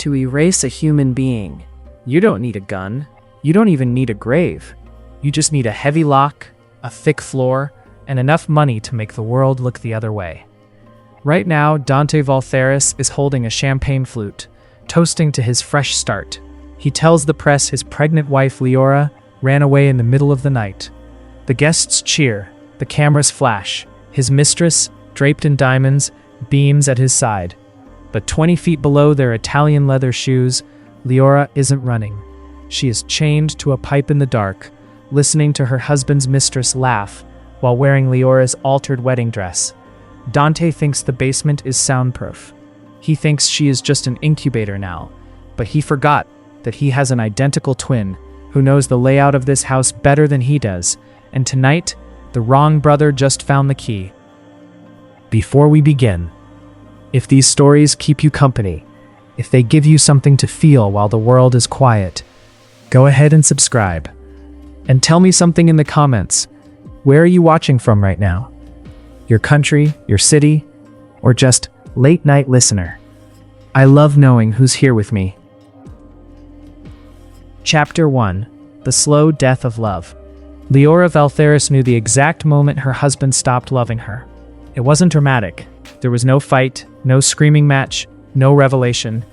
to erase a human being. You don't need a gun. You don't even need a grave. You just need a heavy lock, a thick floor, and enough money to make the world look the other way. Right now, Dante Valtheris is holding a champagne flute, toasting to his fresh start. He tells the press his pregnant wife Liora ran away in the middle of the night. The guests cheer, the cameras flash. His mistress, draped in diamonds, beams at his side. But 20 feet below their Italian leather shoes, Liora isn't running. She is chained to a pipe in the dark, listening to her husband's mistress laugh while wearing Liora's altered wedding dress. Dante thinks the basement is soundproof. He thinks she is just an incubator now, but he forgot that he has an identical twin who knows the layout of this house better than he does, and tonight, the wrong brother just found the key. Before we begin, if these stories keep you company, if they give you something to feel while the world is quiet, go ahead and subscribe. And tell me something in the comments. Where are you watching from right now? Your country, your city, or just late night listener? I love knowing who's here with me. Chapter 1. The Slow Death of Love. Liora Valtheris knew the exact moment her husband stopped loving her. It wasn't dramatic. There was no fight, no screaming match, no revelation.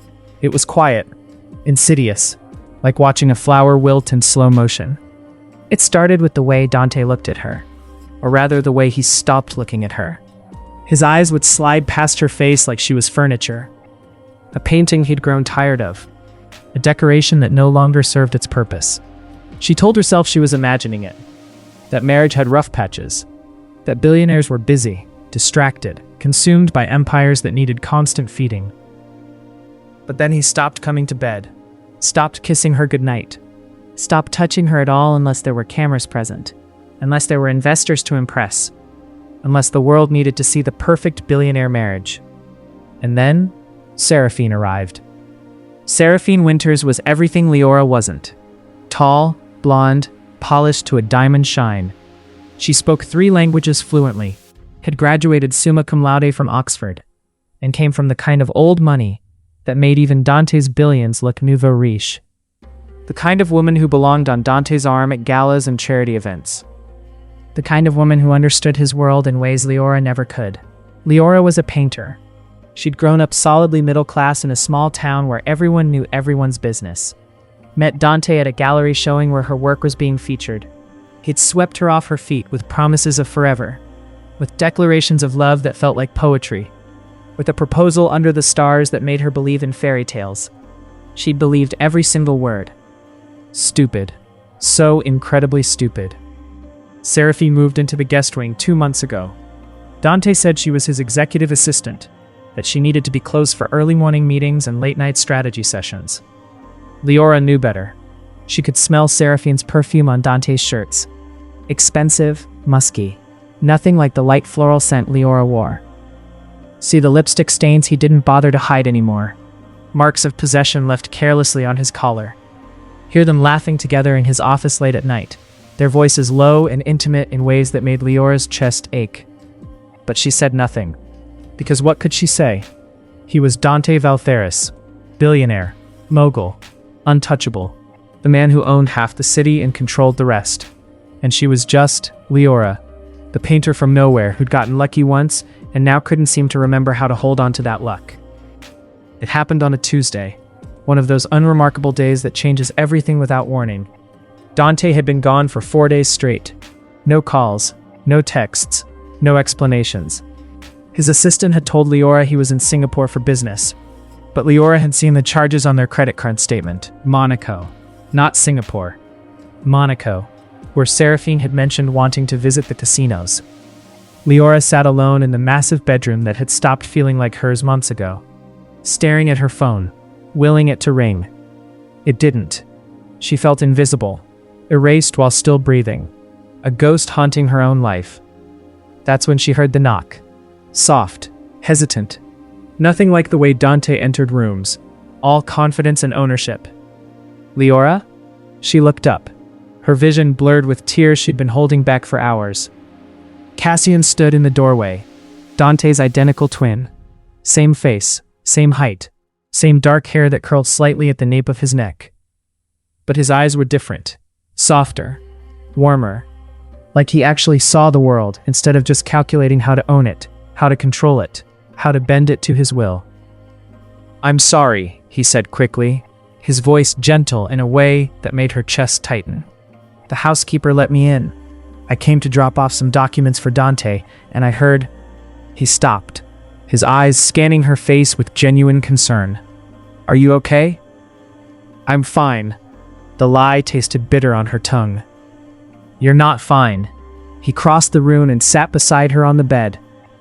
It was quiet, insidious, like watching a flower wilt in slow motion. It started with the way Dante looked at her, or rather the way he stopped looking at her. His eyes would slide past her face like she was furniture, a painting he'd grown tired of, a decoration that no longer served its purpose. She told herself she was imagining it, that marriage had rough patches, that billionaires were busy, distracted, consumed by empires that needed constant feeding. But then he stopped coming to bed, stopped kissing her goodnight, stopped touching her at all unless there were cameras present, unless there were investors to impress, unless the world needed to see the perfect billionaire marriage. And then, Seraphine arrived. Seraphine Winters was everything Liora wasn't. Tall, blonde, polished to a diamond shine. She spoke 3 languages fluently, had graduated summa cum laude from Oxford, and came from the kind of old money that made even Dante's billions look nouveau riche. The kind of woman who belonged on Dante's arm at galas and charity events. The kind of woman who understood his world in ways Liora never could. Liora was a painter. She'd grown up solidly middle class in a small town where everyone knew everyone's business. Met Dante at a gallery showing where her work was being featured. He'd swept her off her feet with promises of forever, with declarations of love that felt like poetry, with a proposal under the stars that made her believe in fairy tales. She'd believed every single word. Stupid. So incredibly stupid. Seraphine moved into the guest wing 2 months ago. Dante said she was his executive assistant, that she needed to be close for early morning meetings and late-night strategy sessions. Liora knew better. She could smell Seraphine's perfume on Dante's shirts. Expensive, musky. Nothing like the light floral scent Liora wore. See the lipstick stains he didn't bother to hide anymore. Marks of possession left carelessly on his collar. Hear them laughing together in his office late at night, their voices low and intimate in ways that made Liora's chest ache. But she said nothing. Because what could she say? He was Dante Valtheris, billionaire, mogul, untouchable, the man who owned half the city and controlled the rest. And she was just Liora, the painter from nowhere who'd gotten lucky once and now couldn't seem to remember how to hold on to that luck. It happened on a Tuesday, one of those unremarkable days that changes everything without warning. Dante had been gone for 4 days straight. No calls, no texts, no explanations. His assistant had told Liora he was in Singapore for business, but Liora had seen the charges on their credit card statement. Monaco, not Singapore. Monaco, where Seraphine had mentioned wanting to visit the casinos. Liora sat alone in the massive bedroom that had stopped feeling like hers months ago, staring at her phone, willing it to ring. It didn't. She felt invisible, erased while still breathing, a ghost haunting her own life. That's when she heard the knock. Soft, hesitant. Nothing like the way Dante entered rooms, all confidence and ownership. Liora? She looked up, her vision blurred with tears she'd been holding back for hours. Cassian stood in the doorway, Dante's identical twin. Same face, same height, Same dark hair that curled slightly at the nape of his neck. But his eyes were different. Softer. Warmer. Like he actually saw the world instead of just calculating how to own it, how to control it, how to bend it to his will. "I'm sorry," he said quickly, his voice gentle in a way that made her chest tighten. "The housekeeper let me in. I came to drop off some documents for Dante, and I heard..." He stopped, his eyes scanning her face with genuine concern. "Are you okay?" "I'm fine." The lie tasted bitter on her tongue. "You're not fine." He crossed the room and sat beside her on the bed,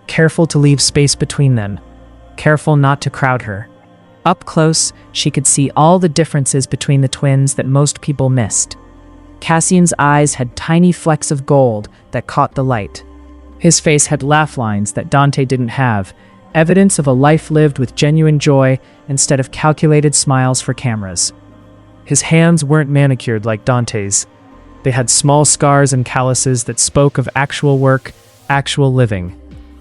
careful to leave space between them, careful not to crowd her. Up close, she could see all the differences between the twins that most people missed. Cassian's eyes had tiny flecks of gold that caught the light. His face had laugh lines that Dante didn't have, evidence of a life lived with genuine joy instead of calculated smiles for cameras. His hands weren't manicured like Dante's. They had small scars and calluses that spoke of actual work, actual living.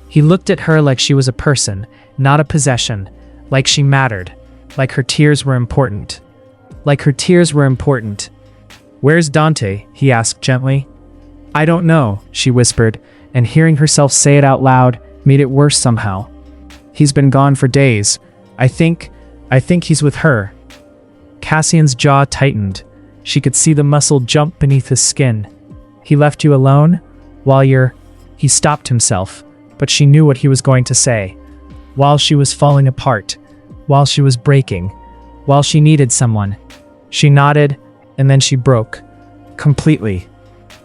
He looked at her like she was a person, not a possession, like she mattered, like her tears were important. Like her tears were important. "Where's Dante?" he asked gently. "I don't know," she whispered, and hearing herself say it out loud made it worse somehow. "He's been gone for days. I think he's with her." Cassian's jaw tightened. She could see the muscle jump beneath his skin. "He left you alone? While you're..." He stopped himself, but she knew what he was going to say. While she was falling apart, while she was breaking, while she needed someone. She nodded, and then she broke. Completely.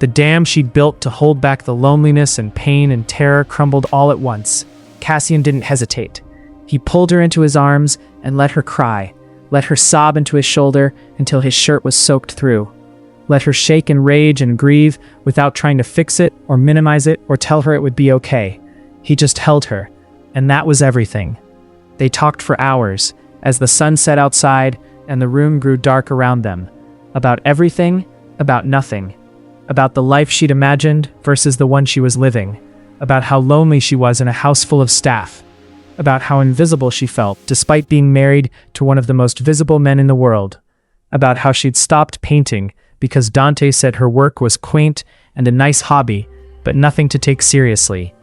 The dam she'd built to hold back the loneliness and pain and terror crumbled all at once. Cassian didn't hesitate. He pulled her into his arms and let her cry, let her sob into his shoulder until his shirt was soaked through. Let her shake in rage and grieve without trying to fix it or minimize it or tell her it would be okay. He just held her, and that was everything. They talked for hours, as the sun set outside and the room grew dark around them. About everything, about nothing. About the life she'd imagined versus the one she was living. About how lonely she was in a house full of staff. About how invisible she felt despite being married to one of the most visible men in the world. About how she'd stopped painting because Dante said her work was quaint and a nice hobby, but nothing to take seriously.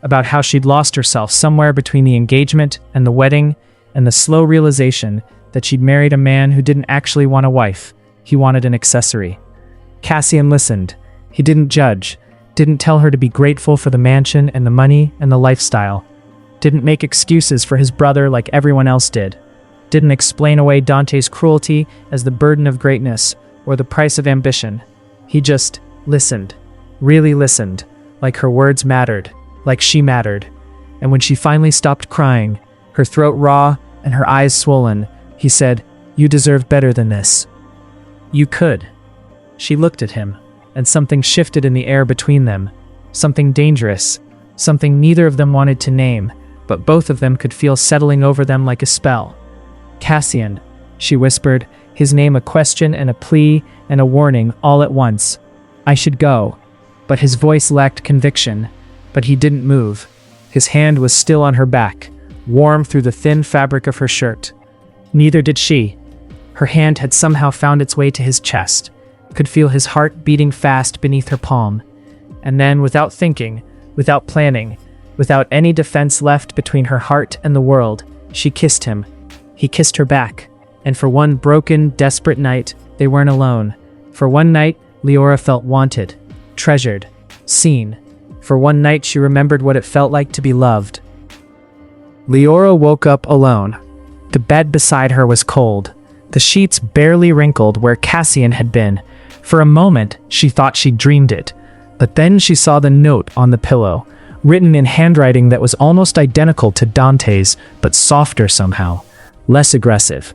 About how she'd lost herself somewhere between the engagement and the wedding, and the slow realization that she'd married a man who didn't actually want a wife. He wanted an accessory. Cassian listened. He didn't judge, didn't tell her to be grateful for the mansion and the money and the lifestyle, didn't make excuses for his brother like everyone else did, didn't explain away Dante's cruelty as the burden of greatness or the price of ambition. He just listened, really listened, like her words mattered, like she mattered. And when she finally stopped crying, her throat raw and her eyes swollen, he said, "You deserve better than this." "You could." She looked at him, and something shifted in the air between them. Something dangerous, something neither of them wanted to name, but both of them could feel settling over them like a spell. "Cassian," she whispered, his name a question and a plea and a warning all at once. "I should go." But his voice lacked conviction. But he didn't move. His hand was still on her back, warm through the thin fabric of her shirt. Neither did she. Her hand had somehow found its way to his chest, could feel his heart beating fast beneath her palm. And then, without thinking, without planning, without any defense left between her heart and the world, she kissed him. He kissed her back. And for one broken, desperate night, they weren't alone. For one night, Liora felt wanted, treasured, seen. For one night, she remembered what it felt like to be loved. Liora woke up alone. The bed beside her was cold, the sheets barely wrinkled where Cassian had been. For a moment, she thought she dreamed it. But then she saw the note on the pillow, written in handwriting that was almost identical to Dante's, but softer somehow, less aggressive.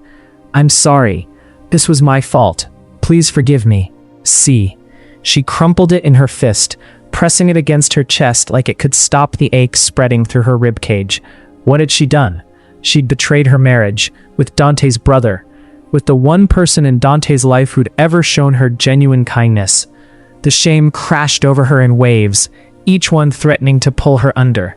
"I'm sorry. This was my fault. Please forgive me. C." She crumpled it in her fist, pressing it against her chest like it could stop the ache spreading through her ribcage. What had she done? She'd betrayed her marriage, with Dante's brother, with the one person in Dante's life who'd ever shown her genuine kindness. The shame crashed over her in waves, each one threatening to pull her under.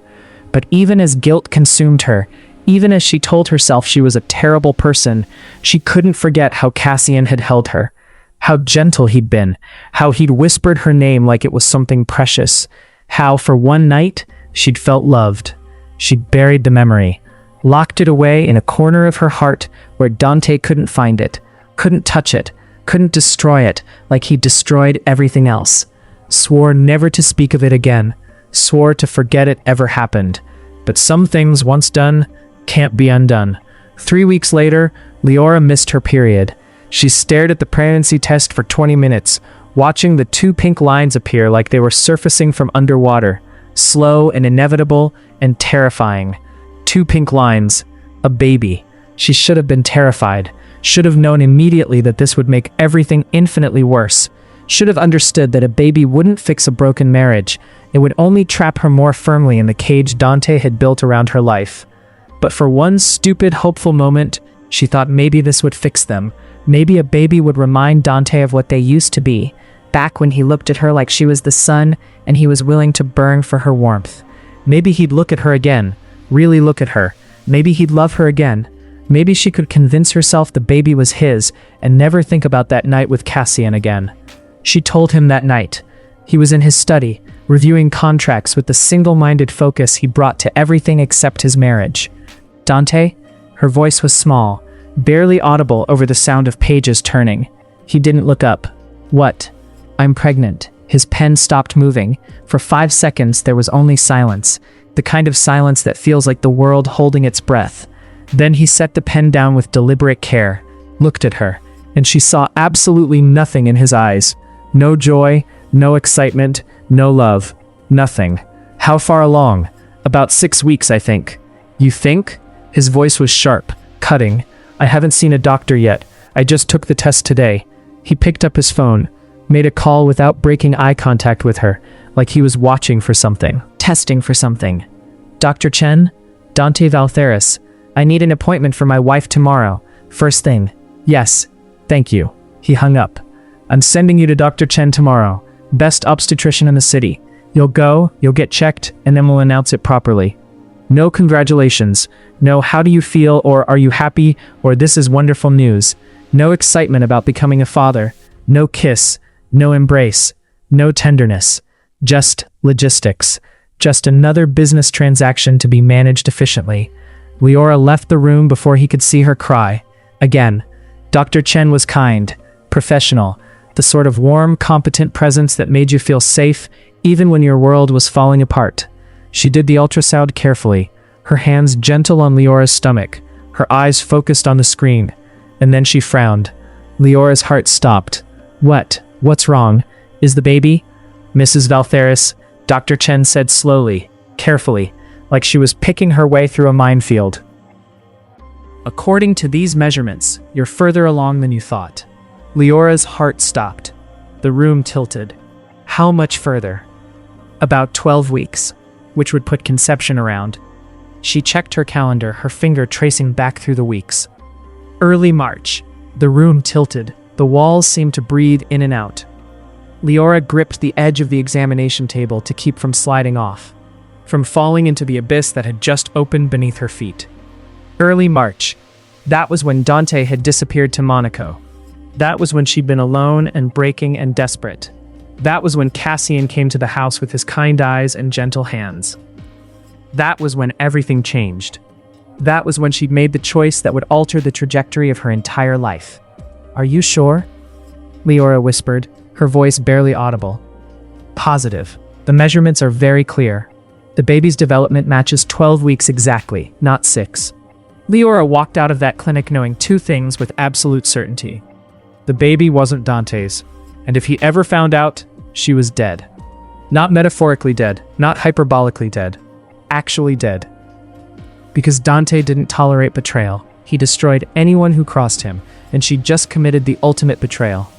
But even as guilt consumed her, Even as she told herself she was a terrible person, she couldn't forget how Cassian had held her, how gentle he'd been, how he'd whispered her name like it was something precious, how for one night she'd felt loved. She'd buried the memory, locked it away in a corner of her heart where Dante couldn't find it, couldn't touch it, couldn't destroy it like he'd destroyed everything else. Swore never to speak of it again, swore to forget it ever happened. But some things once done can't be undone. 3 weeks later, Liora missed her period. She stared at the pregnancy test for 20 minutes, watching the 2 pink lines appear like they were surfacing from underwater, slow and inevitable and terrifying. 2 pink lines. A baby. She should have been terrified, should have known immediately that this would make everything infinitely worse, should have understood that a baby wouldn't fix a broken marriage, it would only trap her more firmly in the cage Dante had built around her life. But for one stupid, hopeful moment, she thought maybe this would fix them. Maybe a baby would remind Dante of what they used to be, back when he looked at her like she was the sun and he was willing to burn for her warmth. Maybe he'd look at her again, really look at her. Maybe he'd love her again. Maybe she could convince herself the baby was his and never think about that night with Cassian again. She told him that night. He was in his study, reviewing contracts with the single-minded focus he brought to everything except his marriage. Dante? Her voice was small, barely audible over the sound of pages turning. He didn't look up. What? I'm pregnant. His pen stopped moving. For 5 seconds, there was only silence, the kind of silence that feels like the world holding its breath. Then he set the pen down with deliberate care, looked at her, and she saw absolutely nothing in his eyes. No joy, no excitement, no love. Nothing. How far along? About 6 weeks, I think. You think? His voice was sharp, cutting. I haven't seen a doctor yet. I just took the test today. He picked up his phone, made a call without breaking eye contact with her, like he was watching for something, testing for something. Dr. Chen? Dante Valtheris. I need an appointment for my wife tomorrow. First thing. Yes. Thank you. He hung up. I'm sending you to Dr. Chen tomorrow. Best obstetrician in the city. You'll go, you'll get checked, and then we'll announce it properly. No congratulations. No how do you feel or are you happy or this is wonderful news. No excitement about becoming a father. No kiss. No embrace. No tenderness. Just logistics. Just another business transaction to be managed efficiently. Liora left the room before he could see her cry. Again, Dr. Chen was kind, professional, the sort of warm, competent presence that made you feel safe even when your world was falling apart. She did the ultrasound carefully, her hands gentle on Liora's stomach, her eyes focused on the screen, and then she frowned. Liora's heart stopped. What? What's wrong? Is the baby? Mrs. Valtheris, Dr. Chen said slowly, carefully, like she was picking her way through a minefield. According to these measurements, you're further along than you thought. Liora's heart stopped. The room tilted. How much further? About 12 weeks, which would put conception around. She checked her calendar, her finger tracing back through the weeks. Early March. The room tilted. The walls seemed to breathe in and out. Liora gripped the edge of the examination table to keep from sliding off, from falling into the abyss that had just opened beneath her feet. Early March. That was when Dante had disappeared to Monaco. That was when she'd been alone and breaking and desperate. That was when Cassian came to the house with his kind eyes and gentle hands. That was when everything changed. That was when she'd made the choice that would alter the trajectory of her entire life. Are you sure? Liora whispered, her voice barely audible. Positive. The measurements are very clear. The baby's development matches 12 weeks exactly, not 6. Liora walked out of that clinic knowing 2 things with absolute certainty. The baby wasn't Dante's, and if he ever found out, she was dead. Not metaphorically dead, not hyperbolically dead. Actually dead. Because Dante didn't tolerate betrayal. He destroyed anyone who crossed him, and she just committed the ultimate betrayal.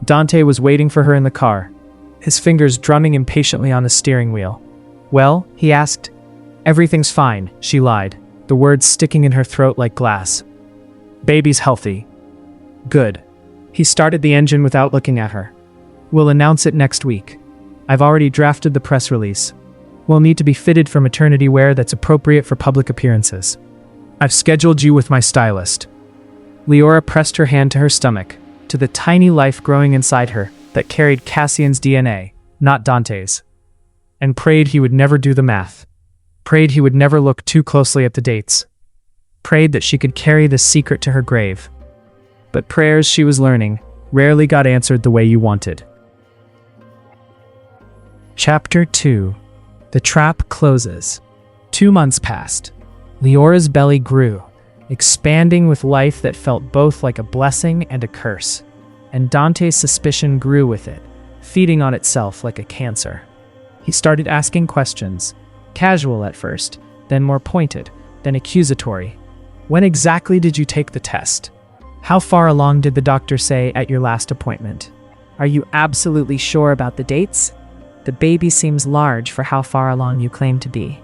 Dante was waiting for her in the car, his fingers drumming impatiently on the steering wheel. Well, he asked. Everything's fine, she lied, the words sticking in her throat like glass. Baby's healthy. Good. He started the engine without looking at her. We'll announce it next week. I've already drafted the press release. We'll need to be fitted for maternity wear that's appropriate for public appearances. I've scheduled you with my stylist. Liora pressed her hand to her stomach, to the tiny life growing inside her that carried Cassian's DNA, not Dante's, and prayed he would never do the math. Prayed he would never look too closely at the dates. Prayed that she could carry this secret to her grave. But prayers, she was learning, rarely got answered the way you wanted. Chapter 2. The trap closes. 2 months passed. Liora's belly grew, expanding with life that felt both like a blessing and a curse. And Dante's suspicion grew with it, feeding on itself like a cancer. He started asking questions, casual at first, then more pointed, then accusatory. When exactly did you take the test? How far along did the doctor say at your last appointment? Are you absolutely sure about the dates? The baby seems large for how far along you claim to be.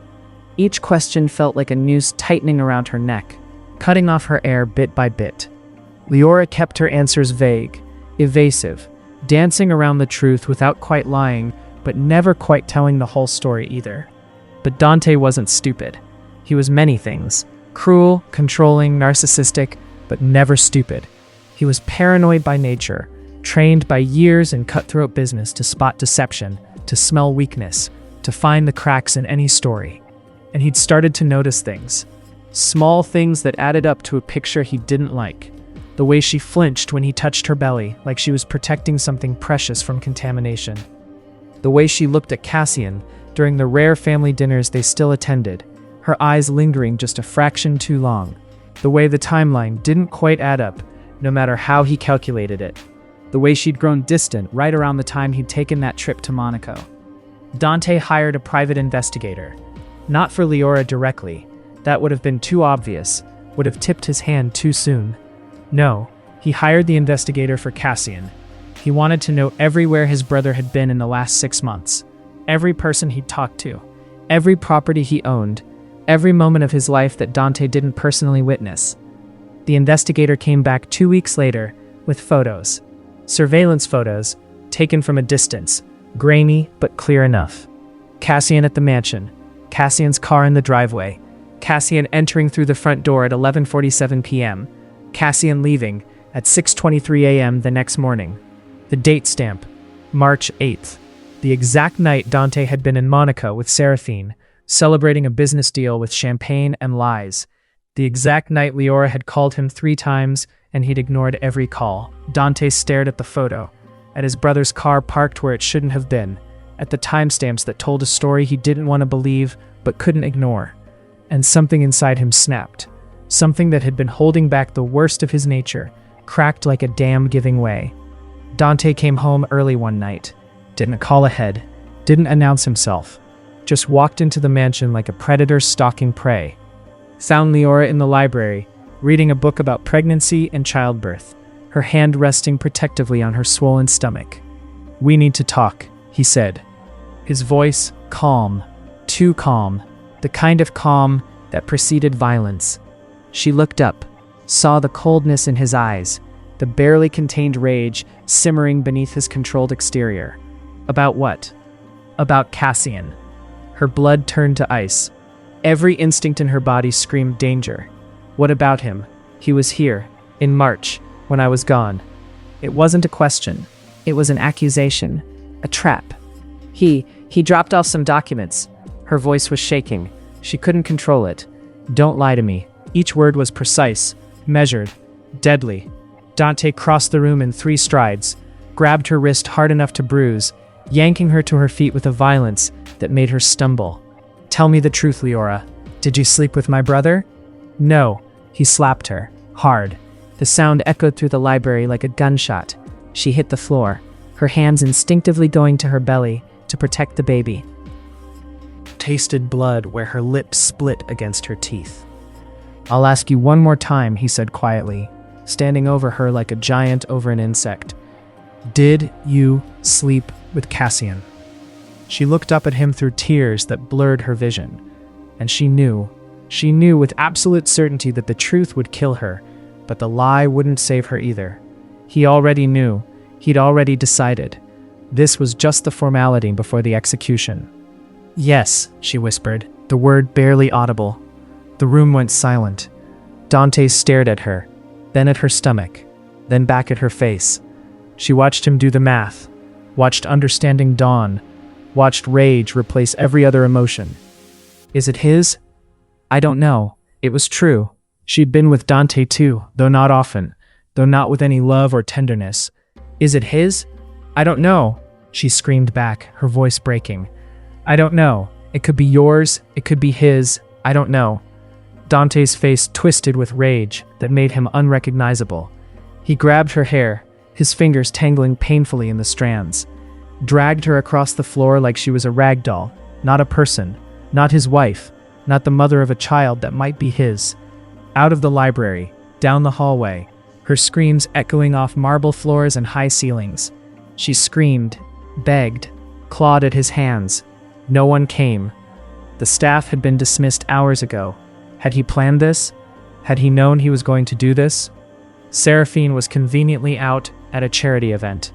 Each question felt like a noose tightening around her neck, cutting off her air bit by bit. Liora kept her answers vague, evasive, dancing around the truth without quite lying, but never quite telling the whole story either. But Dante wasn't stupid. He was many things: cruel, controlling, narcissistic, but never stupid. He was paranoid by nature, trained by years in cutthroat business to spot deception, to smell weakness, to find the cracks in any story. And he'd started to notice things. Small things that added up to a picture he didn't like. The way she flinched when he touched her belly, like she was protecting something precious from contamination. The way she looked at Cassian during the rare family dinners they still attended, her eyes lingering just a fraction too long. The way the timeline didn't quite add up, no matter how he calculated it. The way she'd grown distant right around the time he'd taken that trip to Monaco. Dante hired a private investigator. Not for Liora directly. That would have been too obvious, would have tipped his hand too soon. No, he hired the investigator for Cassian. He wanted to know everywhere his brother had been in the last 6 months. Every person he'd talked to. Every property he owned. Every moment of his life that Dante didn't personally witness. The investigator came back 2 weeks later with photos. Surveillance photos, taken from a distance, grainy but clear enough. Cassian at the mansion, Cassian's car in the driveway, Cassian entering through the front door at 11:47 p.m., Cassian leaving at 6:23 a.m. the next morning. The date stamp, March 8th, the exact night Dante had been in Monaco with Seraphine, celebrating a business deal with champagne and lies. The exact night Liora had called him 3 times and he'd ignored every call. Dante stared at the photo, at his brother's car parked where it shouldn't have been, at the timestamps that told a story he didn't want to believe but couldn't ignore. And something inside him snapped. Something that had been holding back the worst of his nature, cracked like a dam giving way. Dante came home early one night. Didn't call ahead. Didn't announce himself. Just walked into the mansion like a predator stalking prey. Found Liora in the library, reading a book about pregnancy and childbirth, her hand resting protectively on her swollen stomach. "We need to talk," he said. His voice calm, too calm, the kind of calm that preceded violence. She looked up, saw the coldness in his eyes, the barely contained rage simmering beneath his controlled exterior. About what? About Cassian. Her blood turned to ice. Every instinct in her body screamed danger. What about him? He was here, in March, when I was gone. It wasn't a question. It was an accusation. A trap. He dropped off some documents. Her voice was shaking. She couldn't control it. "Don't lie to me." Each word was precise, measured, deadly. Dante crossed the room in 3 strides, grabbed her wrist hard enough to bruise, yanking her to her feet with a violence that made her stumble. "Tell me the truth, Liora. Did you sleep with my brother?" "No." He slapped her, hard. The sound echoed through the library like a gunshot. She hit the floor, her hands instinctively going to her belly to protect the baby. Tasted blood where her lips split against her teeth. "I'll ask you one more time," he said quietly, standing over her like a giant over an insect. "Did you sleep with Cassian?" She looked up at him through tears that blurred her vision. And she knew with absolute certainty that the truth would kill her, but the lie wouldn't save her either. He already knew. He'd already decided. This was just the formality before the execution. "Yes," she whispered, the word barely audible. The room went silent. Dante stared at her, then at her stomach, then back at her face. She watched him do the math, watched understanding dawn, watched rage replace every other emotion. Is it his? I don't know. It was true. She'd been with Dante too, though not often, though not with any love or tenderness. Is it his? I don't know, she screamed back, her voice breaking. I don't know. It could be yours, it could be his, I don't know. Dante's face twisted with rage that made him unrecognizable. He grabbed her hair, his fingers tangling painfully in the strands, dragged her across the floor like she was a rag doll, not a person, not his wife, not the mother of a child that might be his. Out of the library, down the hallway, her screams echoing off marble floors and high ceilings. She screamed, begged, clawed at his hands. No one came. The staff had been dismissed hours ago. Had he planned this? Had he known he was going to do this? Seraphine was conveniently out at a charity event.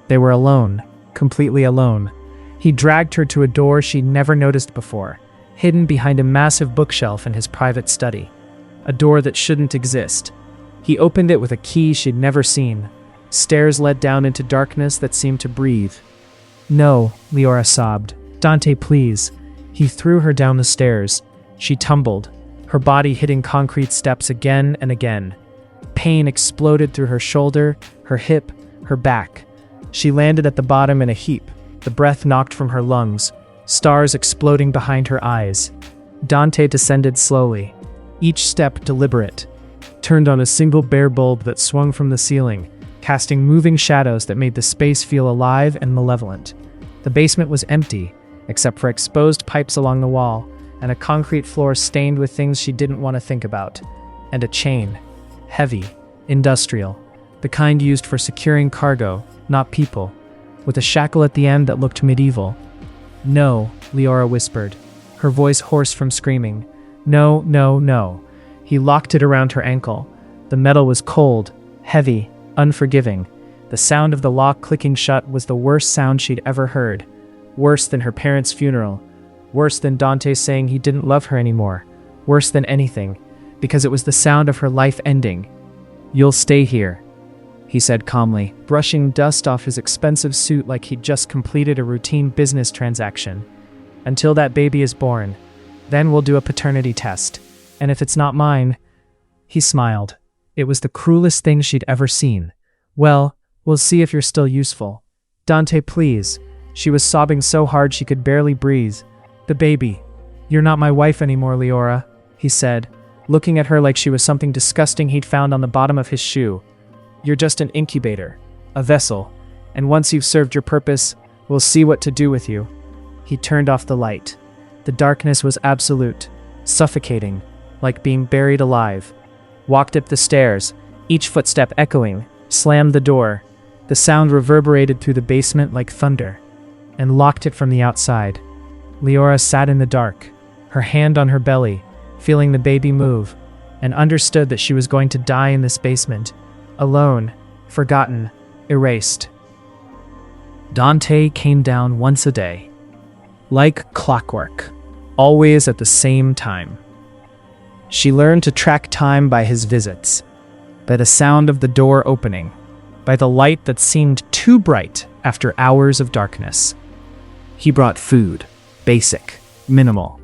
They were alone, completely alone. He dragged her to a door she'd never noticed before, hidden behind a massive bookshelf in his private study. A door that shouldn't exist. He opened it with a key she'd never seen. Stairs led down into darkness that seemed to breathe. No, Liora sobbed. Dante, please. He threw her down the stairs. She tumbled, her body hitting concrete steps again and again. Pain exploded through her shoulder, her hip, her back. She landed at the bottom in a heap, the breath knocked from her lungs, stars exploding behind her eyes. Dante descended slowly, each step deliberate, turned on a single bare bulb that swung from the ceiling, casting moving shadows that made the space feel alive and malevolent. The basement was empty, except for exposed pipes along the wall, and a concrete floor stained with things she didn't want to think about, and a chain. Heavy, industrial, the kind used for securing cargo, not people, with a shackle at the end that looked medieval. No, Liora whispered, her voice hoarse from screaming. No, no, no. He locked it around her ankle. The metal was cold, heavy, unforgiving. The sound of the lock clicking shut was the worst sound she'd ever heard. Worse than her parents' funeral. Worse than Dante saying he didn't love her anymore. Worse than anything, because it was the sound of her life ending. You'll stay here, he said calmly, brushing dust off his expensive suit like he'd just completed a routine business transaction. Until that baby is born. Then we'll do a paternity test. And if it's not mine... He smiled. It was the cruelest thing she'd ever seen. Well, we'll see if you're still useful. Dante, please. She was sobbing so hard she could barely breathe. The baby. You're not my wife anymore, Liora, he said, looking at her like she was something disgusting he'd found on the bottom of his shoe. You're just an incubator, a vessel, and once you've served your purpose, we'll see what to do with you. He turned off the light. The darkness was absolute, suffocating, like being buried alive. Walked up the stairs, each footstep echoing, slammed the door. The sound reverberated through the basement like thunder, and locked it from the outside. Liora sat in the dark, her hand on her belly, feeling the baby move, and understood that she was going to die in this basement, alone, forgotten, erased. Dante came down once a day, like clockwork, always at the same time. She learned to track time by his visits, by the sound of the door opening, by the light that seemed too bright after hours of darkness. He brought food, basic, minimal,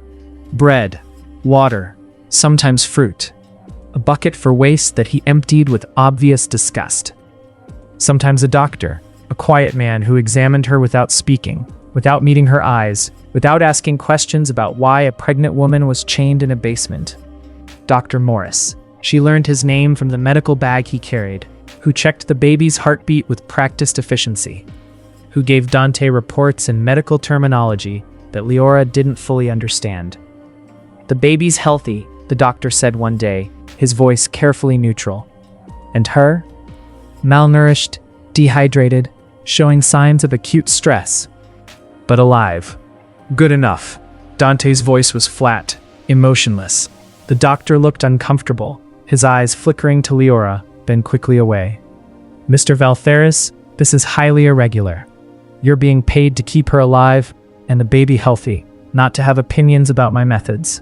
bread, water, sometimes fruit, a bucket for waste that he emptied with obvious disgust. Sometimes a doctor, a quiet man who examined her without speaking, without meeting her eyes, without asking questions about why a pregnant woman was chained in a basement. Dr. Morris. She learned his name from the medical bag he carried, who checked the baby's heartbeat with practiced efficiency, who gave Dante reports in medical terminology that Liora didn't fully understand. The baby's healthy, the doctor said one day, his voice carefully neutral. And her? Malnourished, dehydrated, showing signs of acute stress. But alive. Good enough. Dante's voice was flat, emotionless. The doctor looked uncomfortable, his eyes flickering to Liora, then quickly away. Mr. Valtheris, this is highly irregular. You're being paid to keep her alive and the baby healthy, not to have opinions about my methods.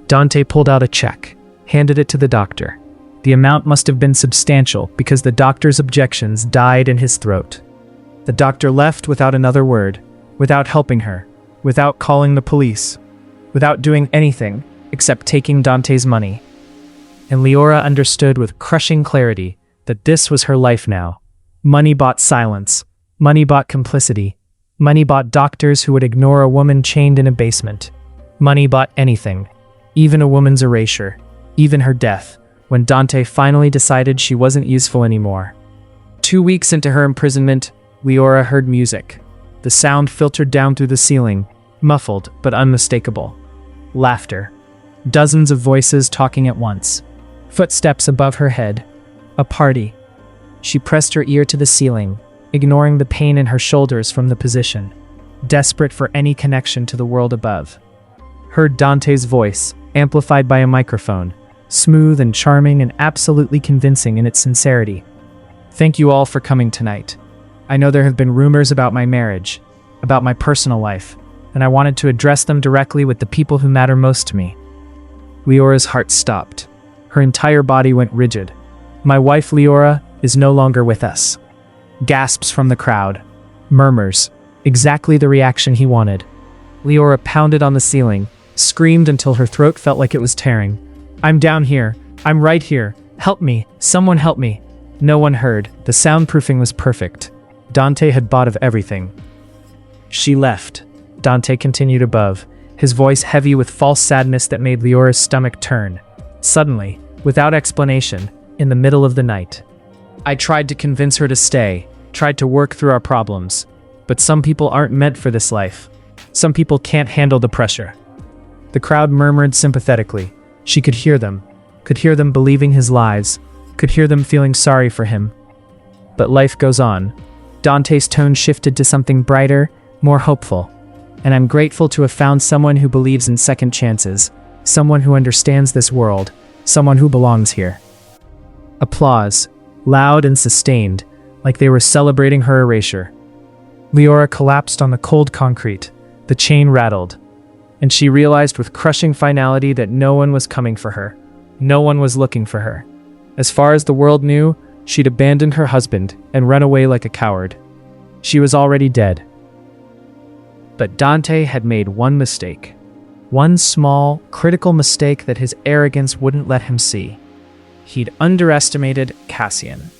Dante pulled out a check, handed it to the doctor. The amount must have been substantial because the doctor's objections died in his throat. The doctor left without another word, without helping her, without calling the police, without doing anything except taking Dante's money. And Liora understood with crushing clarity that this was her life now. Money bought silence. Money bought complicity. Money bought doctors who would ignore a woman chained in a basement. Money bought anything, even a woman's erasure, even her death, when Dante finally decided she wasn't useful anymore. 2 weeks into her imprisonment, Liora heard music. The sound filtered down through the ceiling, muffled but unmistakable. Laughter. Dozens of voices talking at once. Footsteps above her head. A party. She pressed her ear to the ceiling, ignoring the pain in her shoulders from the position, desperate for any connection to the world above. Heard Dante's voice, amplified by a microphone, smooth and charming and absolutely convincing in its sincerity. Thank you all for coming tonight. I know there have been rumors about my marriage, about my personal life, and I wanted to address them directly with the people who matter most to me. Liora's heart stopped. Her entire body went rigid. My wife Liora is no longer with us. Gasps from the crowd. Murmurs. Exactly the reaction he wanted. Liora pounded on the ceiling, screamed until her throat felt like it was tearing. I'm down here. I'm right here. Help me. Someone help me. No one heard. The soundproofing was perfect. Dante had bought of everything. She left. Dante continued above, his voice heavy with false sadness that made Liora's stomach turn. Suddenly, without explanation, in the middle of the night. I tried to convince her to stay, tried to work through our problems. But some people aren't meant for this life. Some people can't handle the pressure. The crowd murmured sympathetically. She could hear them believing his lies, could hear them feeling sorry for him. But life goes on. Dante's tone shifted to something brighter, more hopeful. And I'm grateful to have found someone who believes in second chances, someone who understands this world, someone who belongs here. Applause, loud and sustained, like they were celebrating her erasure. Liora collapsed on the cold concrete. The chain rattled. And she realized with crushing finality that no one was coming for her. No one was looking for her. As far as the world knew, she'd abandoned her husband and run away like a coward. She was already dead. But Dante had made one mistake. One small, critical mistake that his arrogance wouldn't let him see. He'd underestimated Cassian.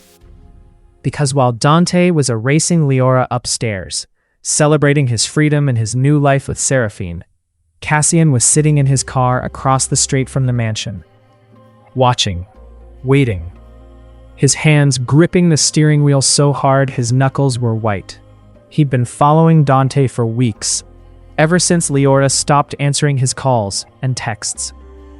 Because while Dante was erasing Liora upstairs, celebrating his freedom and his new life with Seraphine, Cassian was sitting in his car across the street from the mansion. Watching. Waiting. His hands gripping the steering wheel so hard his knuckles were white. He'd been following Dante for weeks. Ever since Liora stopped answering his calls and texts.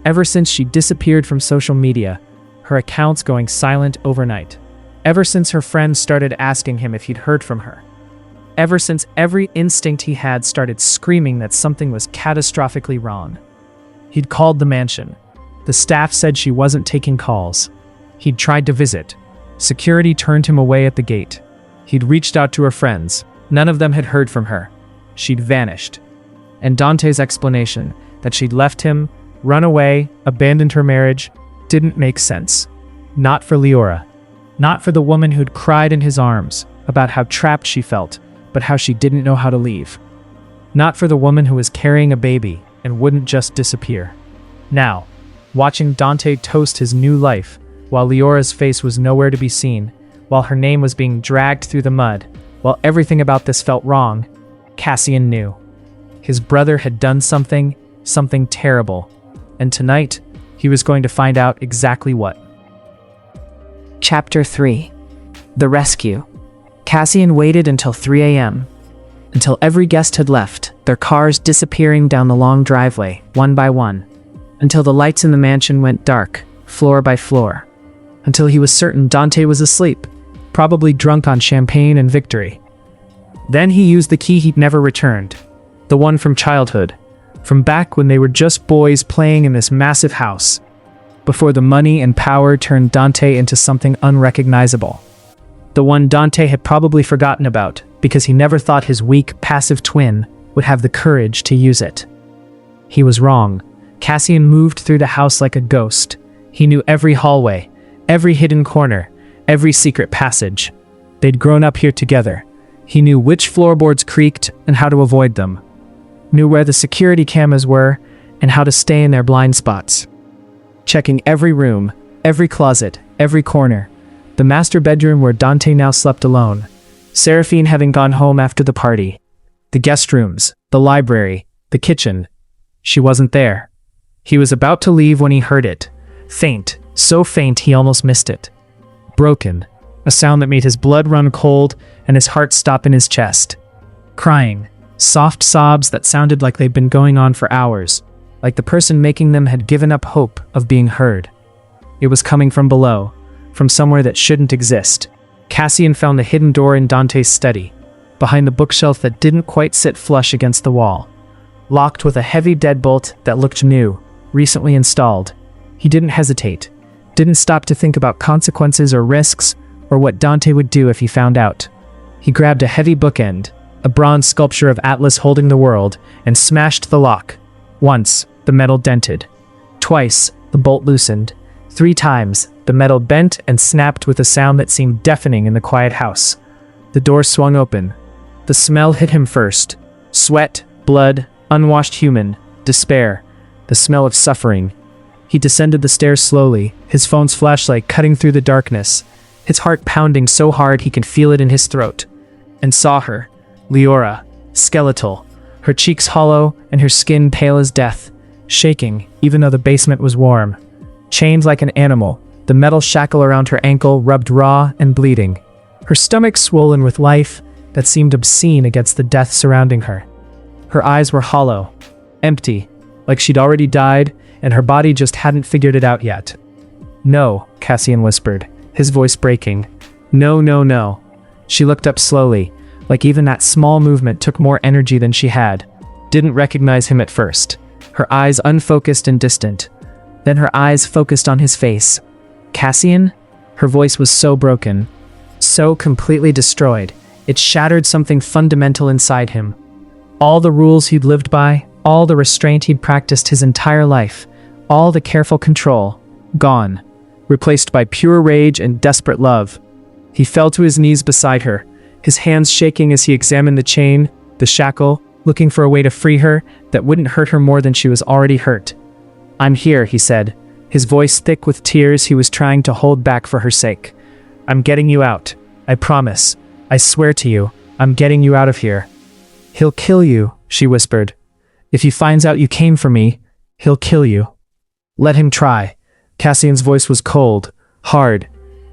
Ever since she disappeared from social media, her accounts going silent overnight. Ever since her friends started asking him if he'd heard from her. Ever since every instinct he had started screaming that something was catastrophically wrong. He'd called the mansion. The staff said she wasn't taking calls. He'd tried to visit. Security turned him away at the gate. He'd reached out to her friends. None of them had heard from her. She'd vanished. And Dante's explanation that she'd left him, run away, abandoned her marriage, didn't make sense. Not for Liora. Not for the woman who'd cried in his arms about how trapped she felt, but how she didn't know how to leave. Not for the woman who was carrying a baby and wouldn't just disappear. Now, watching Dante toast his new life, while Liora's face was nowhere to be seen, while her name was being dragged through the mud, while everything about this felt wrong, Cassian knew. His brother had done something terrible, and tonight, he was going to find out exactly what. Chapter 3. The Rescue. Cassian waited until 3 a.m. Until every guest had left, their cars disappearing down the long driveway, one by one. Until the lights in the mansion went dark, floor by floor. Until he was certain Dante was asleep, probably drunk on champagne and victory. Then he used the key he'd never returned. The one from childhood. From back when they were just boys playing in this massive house. Before the money and power turned Dante into something unrecognizable. The one Dante had probably forgotten about because he never thought his weak, passive twin would have the courage to use it. He was wrong. Cassian moved through the house like a ghost, He knew every hallway, every hidden corner, every secret passage. They'd grown up here together. He knew which floorboards creaked and how to avoid them. Knew where the security cameras were and how to stay in their blind spots. Checking every room, every closet, every corner. The master bedroom where Dante now slept alone. Seraphine having gone home after the party. The guest rooms, the library, the kitchen. She wasn't there. He was about to leave when he heard it. Faint, so faint he almost missed it. Broken, a sound that made his blood run cold and his heart stop in his chest. Crying, soft sobs that sounded like they'd been going on for hours, like the person making them had given up hope of being heard. It was coming from below, from somewhere that shouldn't exist. Cassian found the hidden door in Dante's study, behind the bookshelf that didn't quite sit flush against the wall. Locked with a heavy deadbolt that looked new, recently installed. He didn't hesitate, didn't stop to think about consequences or risks, or what Dante would do if he found out. He grabbed a heavy bookend, a bronze sculpture of Atlas holding the world, and smashed the lock. Once, the metal dented. Twice, the bolt loosened. 3 times, the metal bent and snapped with a sound that seemed deafening in the quiet house. The door swung open. The smell hit him first. Sweat, blood, unwashed human, despair, the smell of suffering. He descended the stairs slowly, his phone's flashlight cutting through the darkness, his heart pounding so hard he could feel it in his throat. And saw her, Liora, skeletal, her cheeks hollow and her skin pale as death, shaking even though the basement was warm. Chained like an animal, the metal shackle around her ankle rubbed raw and bleeding. Her stomach swollen with life that seemed obscene against the death surrounding her. Her eyes were hollow, empty, like she'd already died and her body just hadn't figured it out yet. "No," Cassian whispered, his voice breaking. "No, no, no." She looked up slowly, like even that small movement took more energy than she had. Didn't recognize him at first. Her eyes unfocused and distant. Then her eyes focused on his face. "Cassian?" Her voice was so broken, so completely destroyed. It shattered something fundamental inside him. All the rules he'd lived by, all the restraint he'd practiced his entire life, all the careful control, gone, replaced by pure rage and desperate love. He fell to his knees beside her, his hands shaking as he examined the chain, the shackle, looking for a way to free her that wouldn't hurt her more than she was already hurt. "I'm here," he said, his voice thick with tears he was trying to hold back for her sake. "I'm getting you out. I promise. I swear to you, I'm getting you out of here." "He'll kill you," she whispered. "If he finds out you came for me, he'll kill you." "Let him try." Cassian's voice was cold, hard,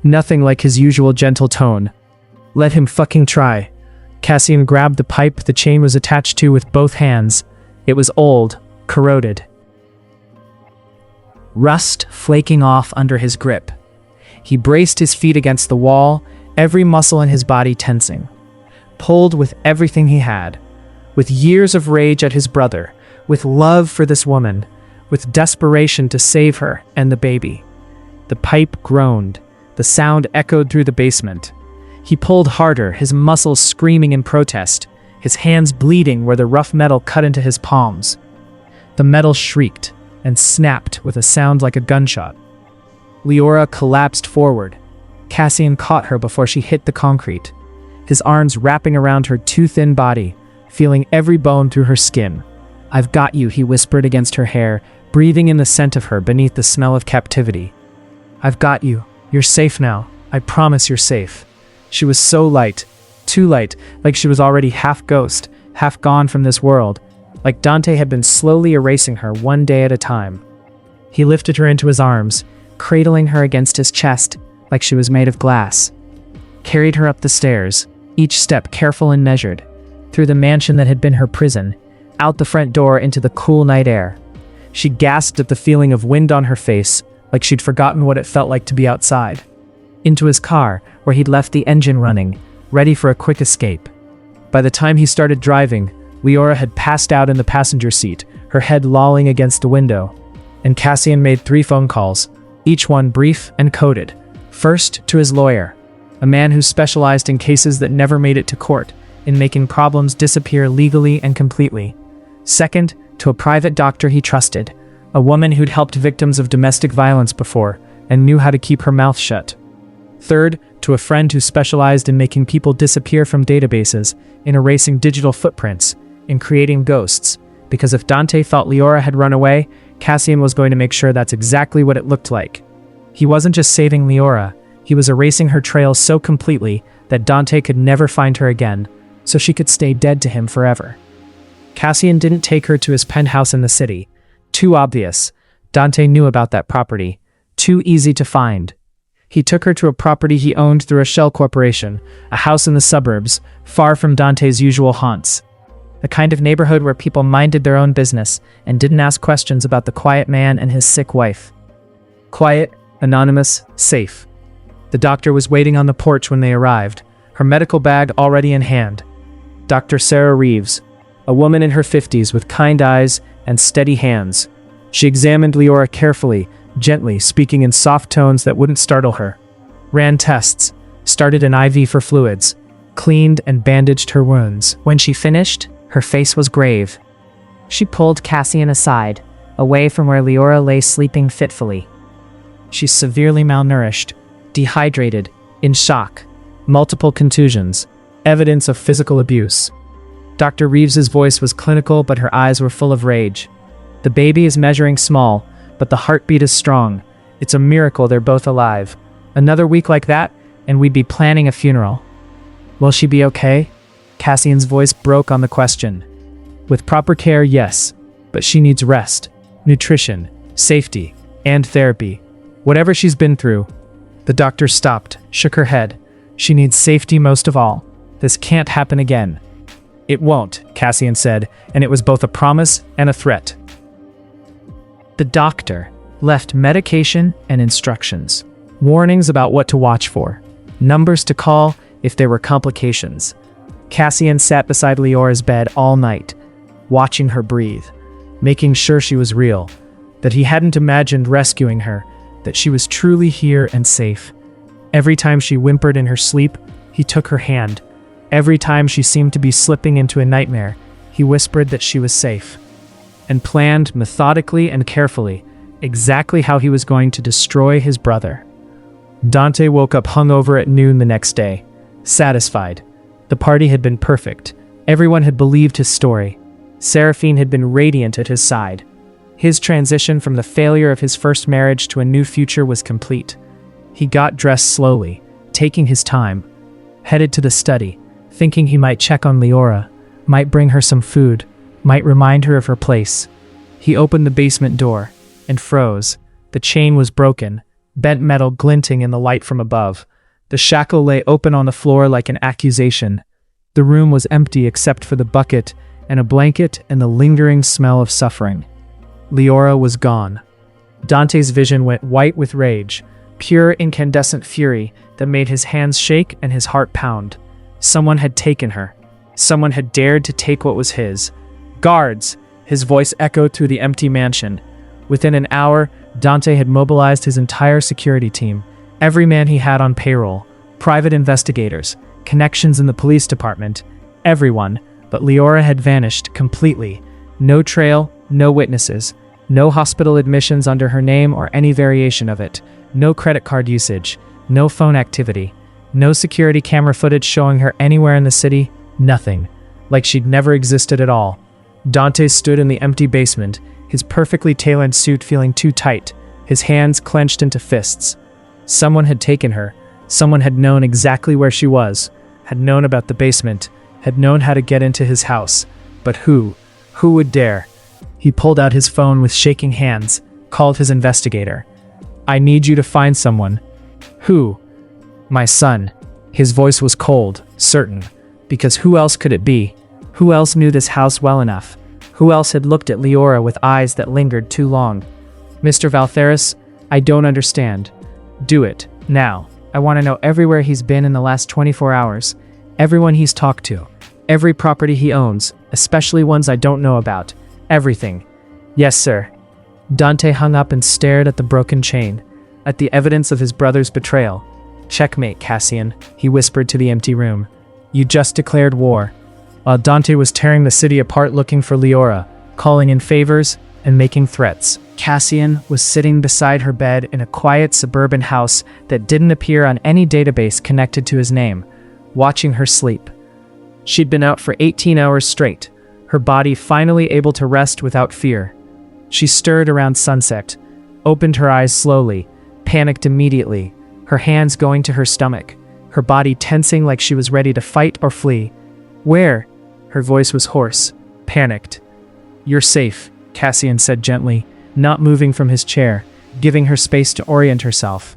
nothing like his usual gentle tone. "Let him fucking try." Cassian grabbed the pipe the chain was attached to with both hands. It was old, corroded. Rust flaking off under his grip. He braced his feet against the wall, every muscle in his body tensing. Pulled with everything he had. With years of rage at his brother, with love for this woman, with desperation to save her and the baby. The pipe groaned. The sound echoed through the basement. He pulled harder, his muscles screaming in protest, his hands bleeding where the rough metal cut into his palms. The metal shrieked and snapped with a sound like a gunshot. Liora collapsed forward. Cassian caught her before she hit the concrete, his arms wrapping around her too thin body, feeling every bone through her skin. "I've got you," he whispered against her hair, breathing in the scent of her beneath the smell of captivity. "I've got you. You're safe now. I promise you're safe." She was so light, too light, like she was already half ghost, half gone from this world, like Dante had been slowly erasing her one day at a time. He lifted her into his arms, cradling her against his chest like she was made of glass. Carried her up the stairs, each step careful and measured, through the mansion that had been her prison, out the front door into the cool night air. She gasped at the feeling of wind on her face, like she'd forgotten what it felt like to be outside. Into his car, where he'd left the engine running, ready for a quick escape. By the time he started driving, Liora had passed out in the passenger seat, her head lolling against the window. And Cassian made 3 phone calls, each one brief and coded. First, to his lawyer, a man who specialized in cases that never made it to court, in making problems disappear legally and completely. Second, to a private doctor he trusted, a woman who'd helped victims of domestic violence before and knew how to keep her mouth shut. Third, to a friend who specialized in making people disappear from databases, in erasing digital footprints, in creating ghosts, because if Dante thought Liora had run away, Cassian was going to make sure that's exactly what it looked like. He wasn't just saving Liora, he was erasing her trail so completely that Dante could never find her again, so she could stay dead to him forever. Cassian didn't take her to his penthouse in the city. Too obvious. Dante knew about that property. Too easy to find. He took her to a property he owned through a shell corporation, a house in the suburbs, far from Dante's usual haunts. The kind of neighborhood where people minded their own business and didn't ask questions about the quiet man and his sick wife. Quiet, anonymous, safe. The doctor was waiting on the porch when they arrived, her medical bag already in hand. Dr. Sarah Reeves, a woman in her 50s with kind eyes and steady hands. She examined Liora carefully, gently, speaking in soft tones that wouldn't startle her. Ran tests, started an IV for fluids, cleaned and bandaged her wounds. When she finished, her face was grave. She pulled Cassian aside, away from where Liora lay sleeping fitfully. She's severely malnourished, dehydrated, in shock, multiple contusions, evidence of physical abuse. Dr. Reeves's voice was clinical, but her eyes were full of rage. The baby is measuring small, but the heartbeat is strong. It's a miracle they're both alive. Another week like that, and we'd be planning a funeral. Will she be okay? Cassian's voice broke on the question. With proper care, yes, but she needs rest, nutrition, safety, and therapy. Whatever she's been through. The doctor stopped, shook her head. She needs safety most of all. This can't happen again. It won't, Cassian said, and it was both a promise and a threat. The doctor left medication and instructions, warnings about what to watch for, numbers to call if there were complications. Cassian sat beside Liora's bed all night, watching her breathe, making sure she was real, that he hadn't imagined rescuing her, that she was truly here and safe. Every time she whimpered in her sleep, he took her hand. Every time she seemed to be slipping into a nightmare, he whispered that she was safe, and planned methodically and carefully exactly how he was going to destroy his brother. Dante woke up hungover at noon the next day, satisfied. The party had been perfect. Everyone had believed his story. Seraphine had been radiant at his side. His transition from the failure of his first marriage to a new future was complete. He got dressed slowly, taking his time, headed to the study, thinking he might check on Liora, might bring her some food, might remind her of her place. He opened the basement door and froze. The chain was broken, bent metal glinting in the light from above. The shackle lay open on the floor like an accusation. The room was empty except for the bucket and a blanket and the lingering smell of suffering. Liora was gone. Dante's vision went white with rage, pure incandescent fury that made his hands shake and his heart pound. Someone had taken her. Someone had dared to take what was his. Guards! His voice echoed through the empty mansion. Within an hour, Dante had mobilized his entire security team, every man he had on payroll, private investigators, connections in the police department, everyone, but Liora had vanished completely. No trail, no witnesses, no hospital admissions under her name or any variation of it, no credit card usage, no phone activity, no security camera footage showing her anywhere in the city, nothing. Like she'd never existed at all. Dante stood in the empty basement, his perfectly tailored suit feeling too tight, his hands clenched into fists. Someone had taken her. Someone had known exactly where she was, had known about the basement, had known how to get into his house. But who? Who would dare? He pulled out his phone with shaking hands, called his investigator. I need you to find someone. Who? My son. His voice was cold, certain, because who else could it be? Who else knew this house well enough? Who else had looked at Liora with eyes that lingered too long? Mr. Valtheris, I don't understand. Do it, now. I want to know everywhere he's been in the last 24 hours, everyone he's talked to, every property he owns, especially ones I don't know about. Everything. Yes, sir. Dante hung up and stared at the broken chain, at the evidence of his brother's betrayal. Checkmate, Cassian, he whispered to the empty room. You just declared war. While Dante was tearing the city apart looking for Liora, calling in favors and making threats. Cassian was sitting beside her bed in a quiet suburban house that didn't appear on any database connected to his name, watching her sleep. She'd been out for 18 hours straight, her body finally able to rest without fear. She stirred around sunset, opened her eyes slowly, panicked immediately, her hands going to her stomach, her body tensing like she was ready to fight or flee. "Where?" Her voice was hoarse, panicked. "You're safe," Cassian said gently, not moving from his chair, giving her space to orient herself.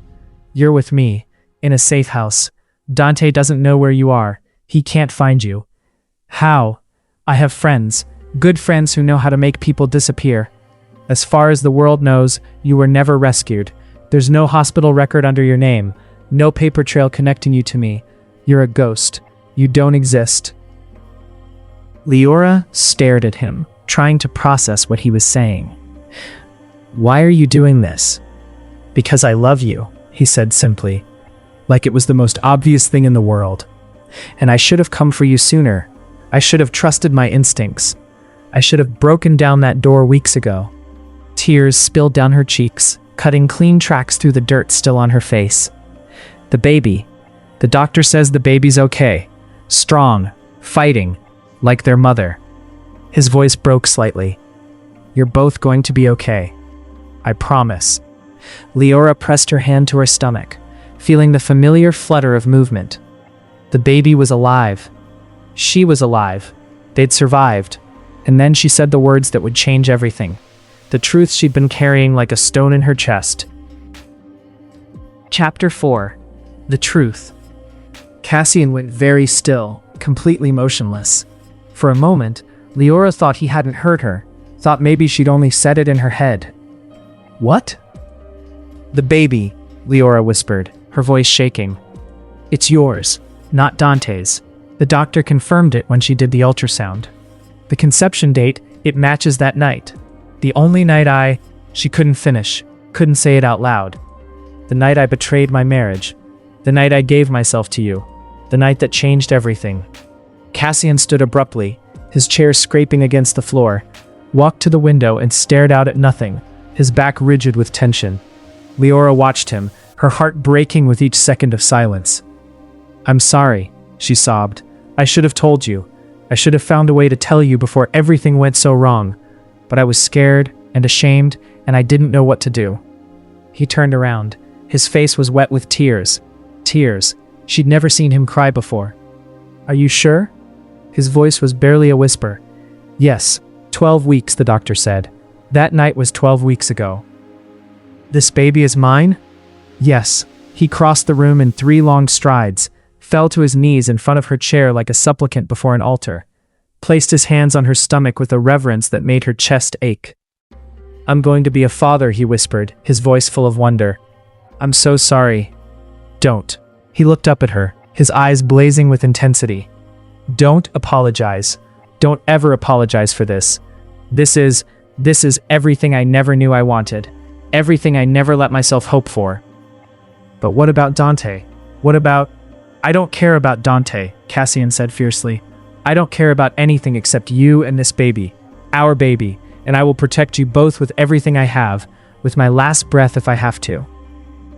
"You're with me, in a safe house. Dante doesn't know where you are. He can't find you." "How?" "I have friends, good friends who know how to make people disappear. As far as the world knows, you were never rescued. There's no hospital record under your name, no paper trail connecting you to me. You're a ghost. You don't exist." Liora stared at him, trying to process what he was saying. "Why are you doing this?" "Because I love you," he said simply, like it was the most obvious thing in the world. "And I should have come for you sooner. I should have trusted my instincts. I should have broken down that door weeks ago." Tears spilled down her cheeks, cutting clean tracks through the dirt still on her face. "The baby. The doctor says the baby's okay. Strong. Fighting. Like their mother." His voice broke slightly. "You're both going to be okay. I promise." Liora pressed her hand to her stomach, feeling the familiar flutter of movement. The baby was alive. She was alive. They'd survived. And then she said the words that would change everything. The truth she'd been carrying like a stone in her chest. Chapter 4. The Truth. Cassian went very still, completely motionless. For a moment, Liora thought he hadn't heard her, thought maybe she'd only said it in her head. "What?" "The baby," Liora whispered, her voice shaking. "It's yours, not Dante's. The doctor confirmed it when she did the ultrasound. The conception date, it matches that night. The only night she couldn't finish, couldn't say it out loud. The night I betrayed my marriage. The night I gave myself to you. The night that changed everything." Cassian stood abruptly, his chair scraping against the floor, walked to the window and stared out at nothing, his back rigid with tension. Liora watched him, her heart breaking with each second of silence. "I'm sorry," she sobbed. "I should have told you. I should have found a way to tell you before everything went so wrong. But I was scared and ashamed, and I didn't know what to do." He turned around. His face was wet with tears. Tears. She'd never seen him cry before. "Are you sure?" His voice was barely a whisper. "Yes, 12 weeks, the doctor said. That night was 12 weeks ago." "This baby is mine?" "Yes." He crossed the room in 3 long strides, fell to his knees in front of her chair like a supplicant before an altar, placed his hands on her stomach with a reverence that made her chest ache. "I'm going to be a father," he whispered, his voice full of wonder. "I'm so sorry." "Don't." He looked up at her, his eyes blazing with intensity. "Don't apologize. Don't ever apologize for this. This is everything I never knew I wanted. Everything I never let myself hope for." "But what about Dante? What about—" "I don't care about Dante," Cassian said fiercely. "I don't care about anything except you and this baby. Our baby. And I will protect you both with everything I have, with my last breath if I have to."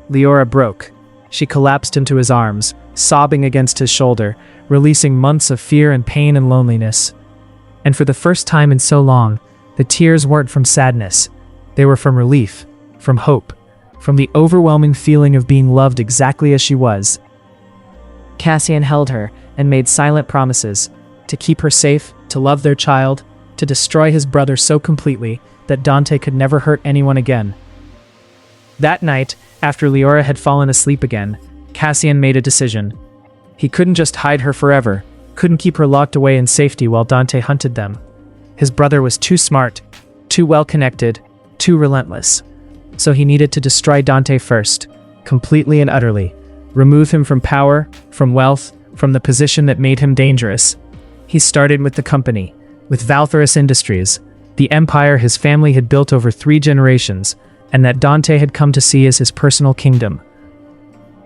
Liora broke. She collapsed into his arms, sobbing against his shoulder, releasing months of fear and pain and loneliness. And for the first time in so long, the tears weren't from sadness. They were from relief, from hope, from the overwhelming feeling of being loved exactly as she was. Cassian held her and made silent promises to keep her safe, to love their child, to destroy his brother so completely that Dante could never hurt anyone again. That night, after Liora had fallen asleep again, Cassian made a decision. He couldn't just hide her forever, couldn't keep her locked away in safety while Dante hunted them. His brother was too smart, too well-connected, too relentless. So he needed to destroy Dante first, completely and utterly. Remove him from power, from wealth, from the position that made him dangerous. He started with the company, with Valtheris Industries, the empire his family had built over 3 generations, and that Dante had come to see as his personal kingdom.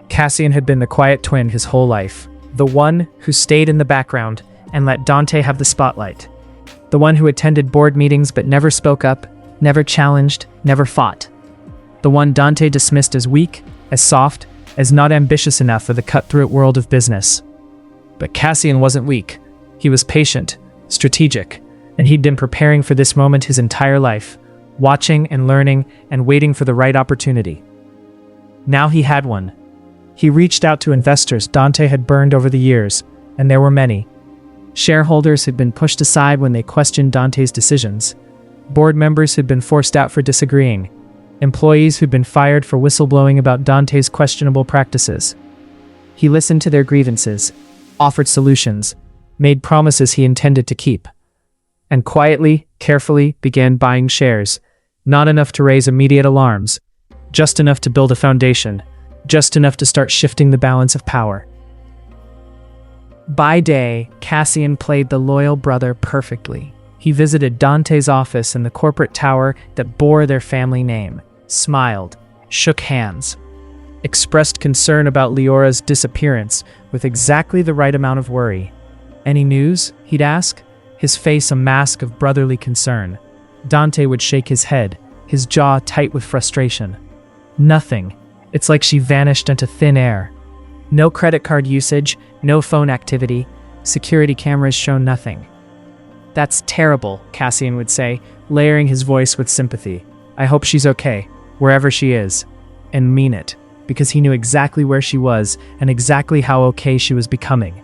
Cassian had been the quiet twin his whole life, the one who stayed in the background and let Dante have the spotlight, the one who attended board meetings but never spoke up, never challenged, never fought. The one Dante dismissed as weak, as soft, as not ambitious enough for the cutthroat world of business. But Cassian wasn't weak. He was patient, strategic, and he'd been preparing for this moment his entire life, watching and learning and waiting for the right opportunity. Now he had one. He reached out to investors Dante had burned over the years, and there were many. Shareholders had been pushed aside when they questioned Dante's decisions. Board members had been forced out for disagreeing. Employees who'd been fired for whistleblowing about Dante's questionable practices. He listened to their grievances, offered solutions, made promises he intended to keep, and quietly, carefully began buying shares, not enough to raise immediate alarms, just enough to build a foundation, just enough to start shifting the balance of power. By day, Cassian played the loyal brother perfectly. He visited Dante's office in the corporate tower that bore their family name, smiled, shook hands, expressed concern about Liora's disappearance with exactly the right amount of worry. "Any news?" he'd ask, his face a mask of brotherly concern. Dante would shake his head, his jaw tight with frustration. "Nothing. It's like she vanished into thin air. No credit card usage, no phone activity. Security cameras show nothing." "That's terrible," Cassian would say, layering his voice with sympathy. "I hope she's okay, wherever she is." And mean it, because he knew exactly where she was and exactly how okay she was becoming.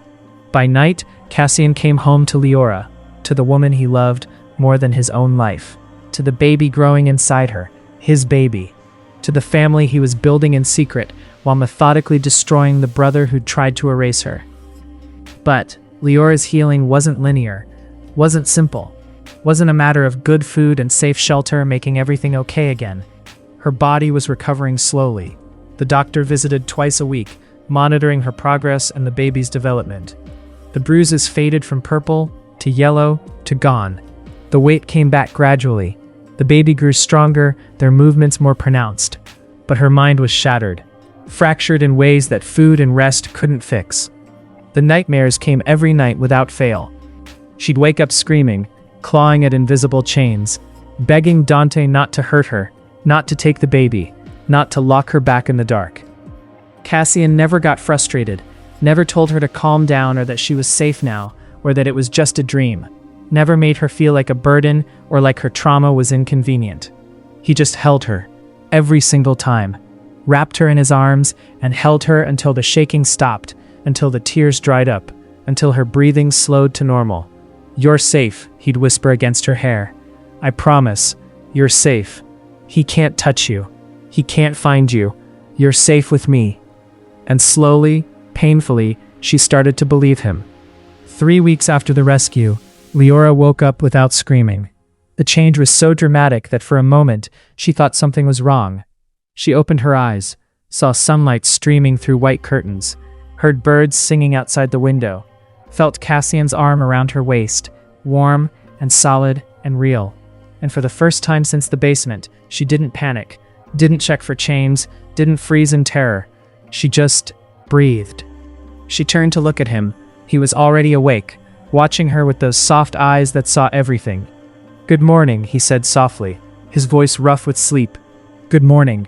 By night, Cassian came home to Liora, to the woman he loved more than his own life, to the baby growing inside her, his baby, to the family he was building in secret while methodically destroying the brother who'd tried to erase her. But Liora's healing wasn't linear, wasn't simple, wasn't a matter of good food and safe shelter making everything okay again. Her body was recovering slowly. The doctor visited twice a week, monitoring her progress and the baby's development. The bruises faded from purple to yellow to gone. The weight came back gradually. The baby grew stronger, their movements more pronounced. But her mind was shattered, fractured in ways that food and rest couldn't fix. The nightmares came every night without fail. She'd wake up screaming, clawing at invisible chains, begging Dante not to hurt her, not to take the baby, not to lock her back in the dark. Cassian never got frustrated, never told her to calm down or that she was safe now, or that it was just a dream. Never made her feel like a burden or like her trauma was inconvenient. He just held her, every single time, wrapped her in his arms and held her until the shaking stopped, until the tears dried up, until her breathing slowed to normal. "You're safe," he'd whisper against her hair. "I promise, you're safe. He can't touch you. He can't find you. You're safe with me." And slowly, painfully, she started to believe him. 3 weeks after the rescue, Liora woke up without screaming. The change was so dramatic that for a moment, she thought something was wrong. She opened her eyes, saw sunlight streaming through white curtains, heard birds singing outside the window, felt Cassian's arm around her waist, warm and solid and real. And for the first time since the basement, she didn't panic, didn't check for chains, didn't freeze in terror. She just breathed. She turned to look at him. He was already awake, watching her with those soft eyes that saw everything. "Good morning," he said softly, his voice rough with sleep. "Good morning.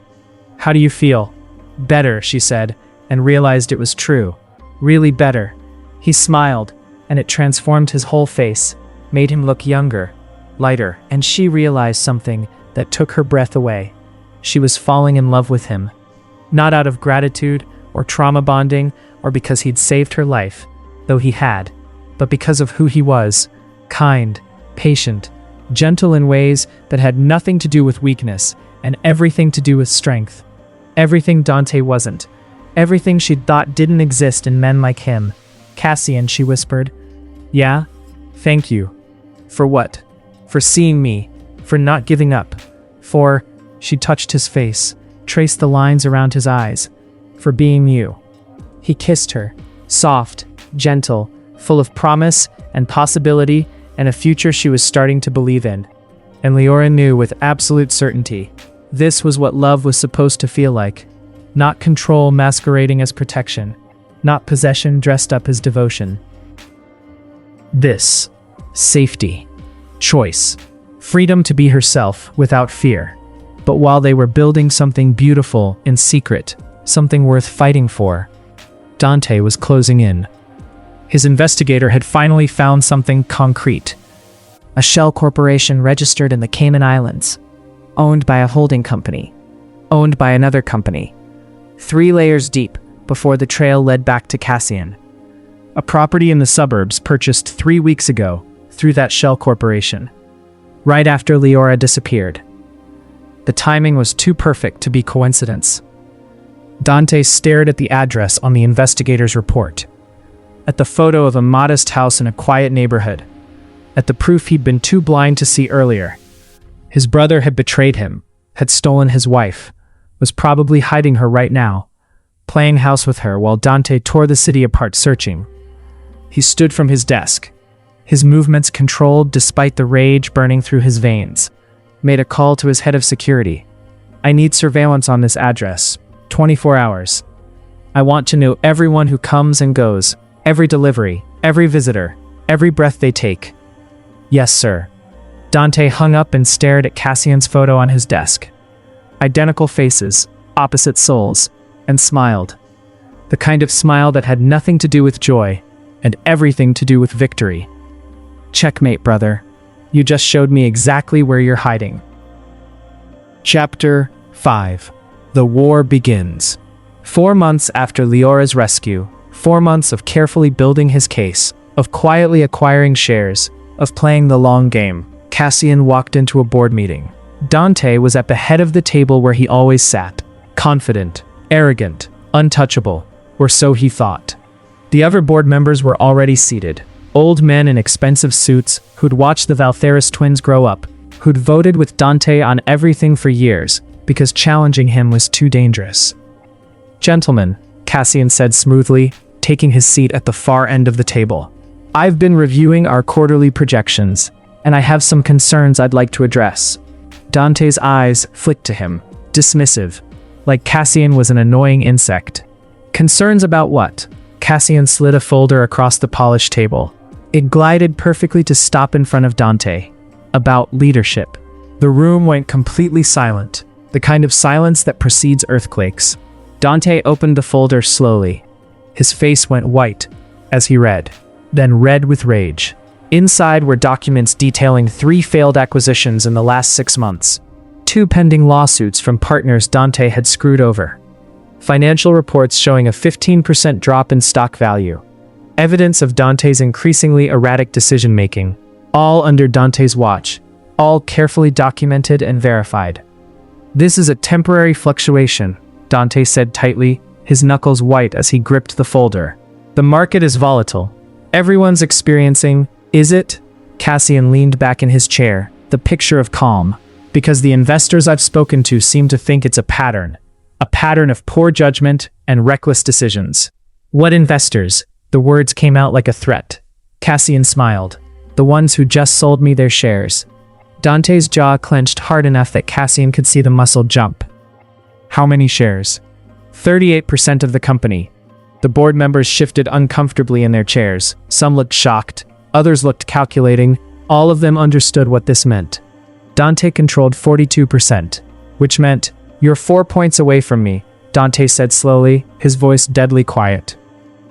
How do you feel?" "Better," she said, and realized it was true. Really better. He smiled, and it transformed his whole face, made him look younger, lighter, and she realized something that took her breath away. She was falling in love with him. Not out of gratitude or trauma bonding or because he'd saved her life, though he had, but because of who he was, kind, patient, gentle in ways that had nothing to do with weakness and everything to do with strength. Everything Dante wasn't. Everything she'd thought didn't exist in men like him. "Cassian," she whispered. "Yeah? Thank you." "For what?" "For seeing me. For not giving up. For," she touched his face, traced the lines around his eyes, "for being you." He kissed her, soft, gentle, full of promise and possibility and a future she was starting to believe in. And Liora knew with absolute certainty, this was what love was supposed to feel like. Not control masquerading as protection, not possession dressed up as devotion. This, safety, choice, Freedom to be herself without fear. But while they were building something beautiful in secret, something worth fighting for, Dante was closing in. His investigator had finally found something concrete. A shell corporation registered in the Cayman Islands, owned by a holding company, owned by another company, 3 layers deep before the trail led back to Cassian. A property in the suburbs purchased 3 weeks ago through that shell corporation, right after Liora disappeared. The timing was too perfect to be coincidence. Dante stared at the address on the investigator's report, at the photo of a modest house in a quiet neighborhood, at the proof he'd been too blind to see earlier. His brother had betrayed him, had stolen his wife, was probably hiding her right now, playing house with her while Dante tore the city apart searching. He stood from his desk, his movements controlled despite the rage burning through his veins, made a call to his head of security. I need surveillance on this address, 24 hours. I want to know everyone who comes and goes, every delivery, every visitor, every breath they take. Yes, sir. Dante hung up and stared at Cassian's photo on his desk. Identical faces, opposite souls, and smiled. The kind of smile that had nothing to do with joy, and everything to do with victory. Checkmate, brother. You just showed me exactly where you're hiding. Chapter 5. The war begins. 4 months after Liora's rescue, 4 months of carefully building his case, of quietly acquiring shares, of playing the long game, Cassian walked into a board meeting. Dante was at the head of the table where he always sat, confident, arrogant, untouchable, or so he thought. The other board members were already seated, old men in expensive suits who'd watched the Valtheris twins grow up, who'd voted with Dante on everything for years because challenging him was too dangerous. Gentlemen, Cassian said smoothly, taking his seat at the far end of the table. I've been reviewing our quarterly projections, and I have some concerns I'd like to address. Dante's eyes flicked to him, dismissive, like Cassian was an annoying insect. Concerns about what? Cassian slid a folder across the polished table. It glided perfectly to stop in front of Dante. About leadership. The room went completely silent, the kind of silence that precedes earthquakes. Dante opened the folder slowly. His face went white as he read, then red with rage. Inside were documents detailing 3 failed acquisitions in the last 6 months, 2 pending lawsuits from partners Dante had screwed over, financial reports showing a 15% drop in stock value, evidence of Dante's increasingly erratic decision-making, all under Dante's watch, all carefully documented and verified. This is a temporary fluctuation, Dante said tightly, his knuckles white as he gripped the folder. The market is volatile. Everyone's experiencing. Is it? Cassian leaned back in his chair, the picture of calm, because the investors I've spoken to seem to think it's a pattern of poor judgment and reckless decisions. What investors? The words came out like a threat. Cassian smiled. The ones who just sold me their shares. Dante's jaw clenched hard enough that Cassian could see the muscle jump. How many shares? 38% of the company. The board members shifted uncomfortably in their chairs. Some looked shocked. Others looked calculating. All of them understood what this meant. Dante controlled 42%, which meant, "You're 4 points away from me," Dante said slowly, his voice deadly quiet.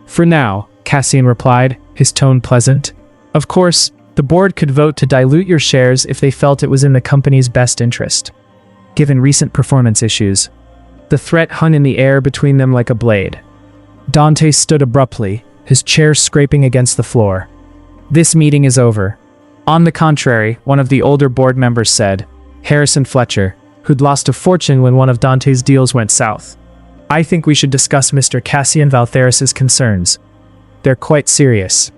"For now," Cassian replied, his tone pleasant. "Of course, the board could vote to dilute your shares if they felt it was in the company's best interest. Given recent performance issues." The threat hung in the air between them like a blade. Dante stood abruptly, his chair scraping against the floor. "This meeting is over." On the contrary, one of the older board members said, Harrison Fletcher, who'd lost a fortune when one of Dante's deals went south. "I think we should discuss Mr. Cassian Valtheris' concerns. They're quite serious."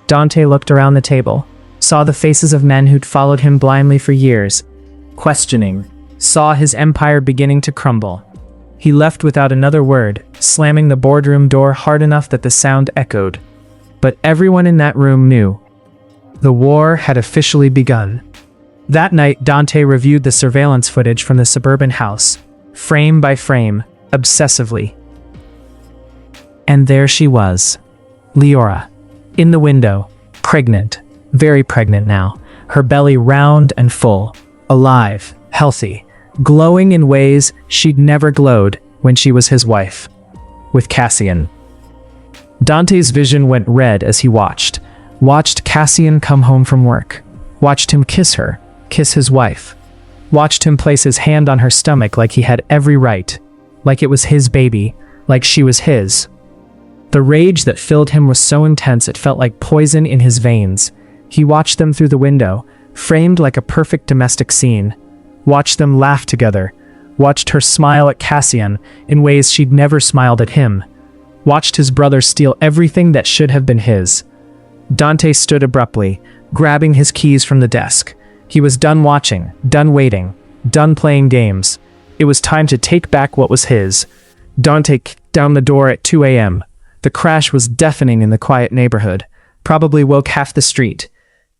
Dante looked around the table, saw the faces of men who'd followed him blindly for years, questioning, saw his empire beginning to crumble. He left without another word, slamming the boardroom door hard enough that the sound echoed. But everyone in that room knew. The war had officially begun. That night, Dante reviewed the surveillance footage from the suburban house, frame by frame, obsessively. And there she was, Liora, in the window, pregnant, very pregnant now, her belly round and full, alive, healthy, glowing in ways she'd never glowed when she was his wife. With Cassian. Dante's vision went red as he watched Cassian come home from work, watched him kiss her, kiss his wife, watched him place his hand on her stomach like he had every right, like it was his baby, like she was his. The rage that filled him was so intense it felt like poison in his veins. He watched them through the window, framed like a perfect domestic scene, watched them laugh together, watched her smile at Cassian in ways she'd never smiled at him, watched his brother steal everything that should have been his. Dante stood abruptly, grabbing his keys from the desk. He was done watching, done waiting, done playing games. It was time to take back what was his. Dante kicked down the door at 2 a.m. The crash was deafening in the quiet neighborhood, probably woke half the street.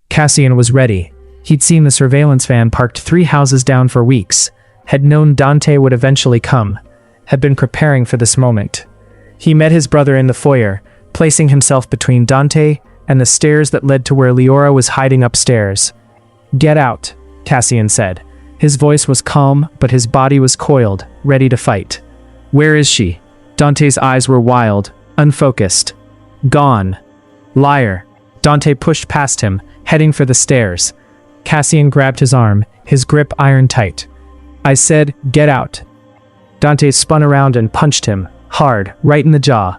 Cassian was ready. He'd seen the surveillance van parked 3 houses down for weeks, had known Dante would eventually come, had been preparing for this moment. He met his brother in the foyer, placing himself between Dante and the stairs that led to where Liora was hiding upstairs. "Get out," Cassian said. His voice was calm, but his body was coiled, ready to fight. "Where is she?" Dante's eyes were wild, unfocused. "Gone." "Liar." Dante pushed past him, heading for the stairs. Cassian grabbed his arm, his grip iron tight. "I said, get out." Dante spun around and punched him, hard, right in the jaw.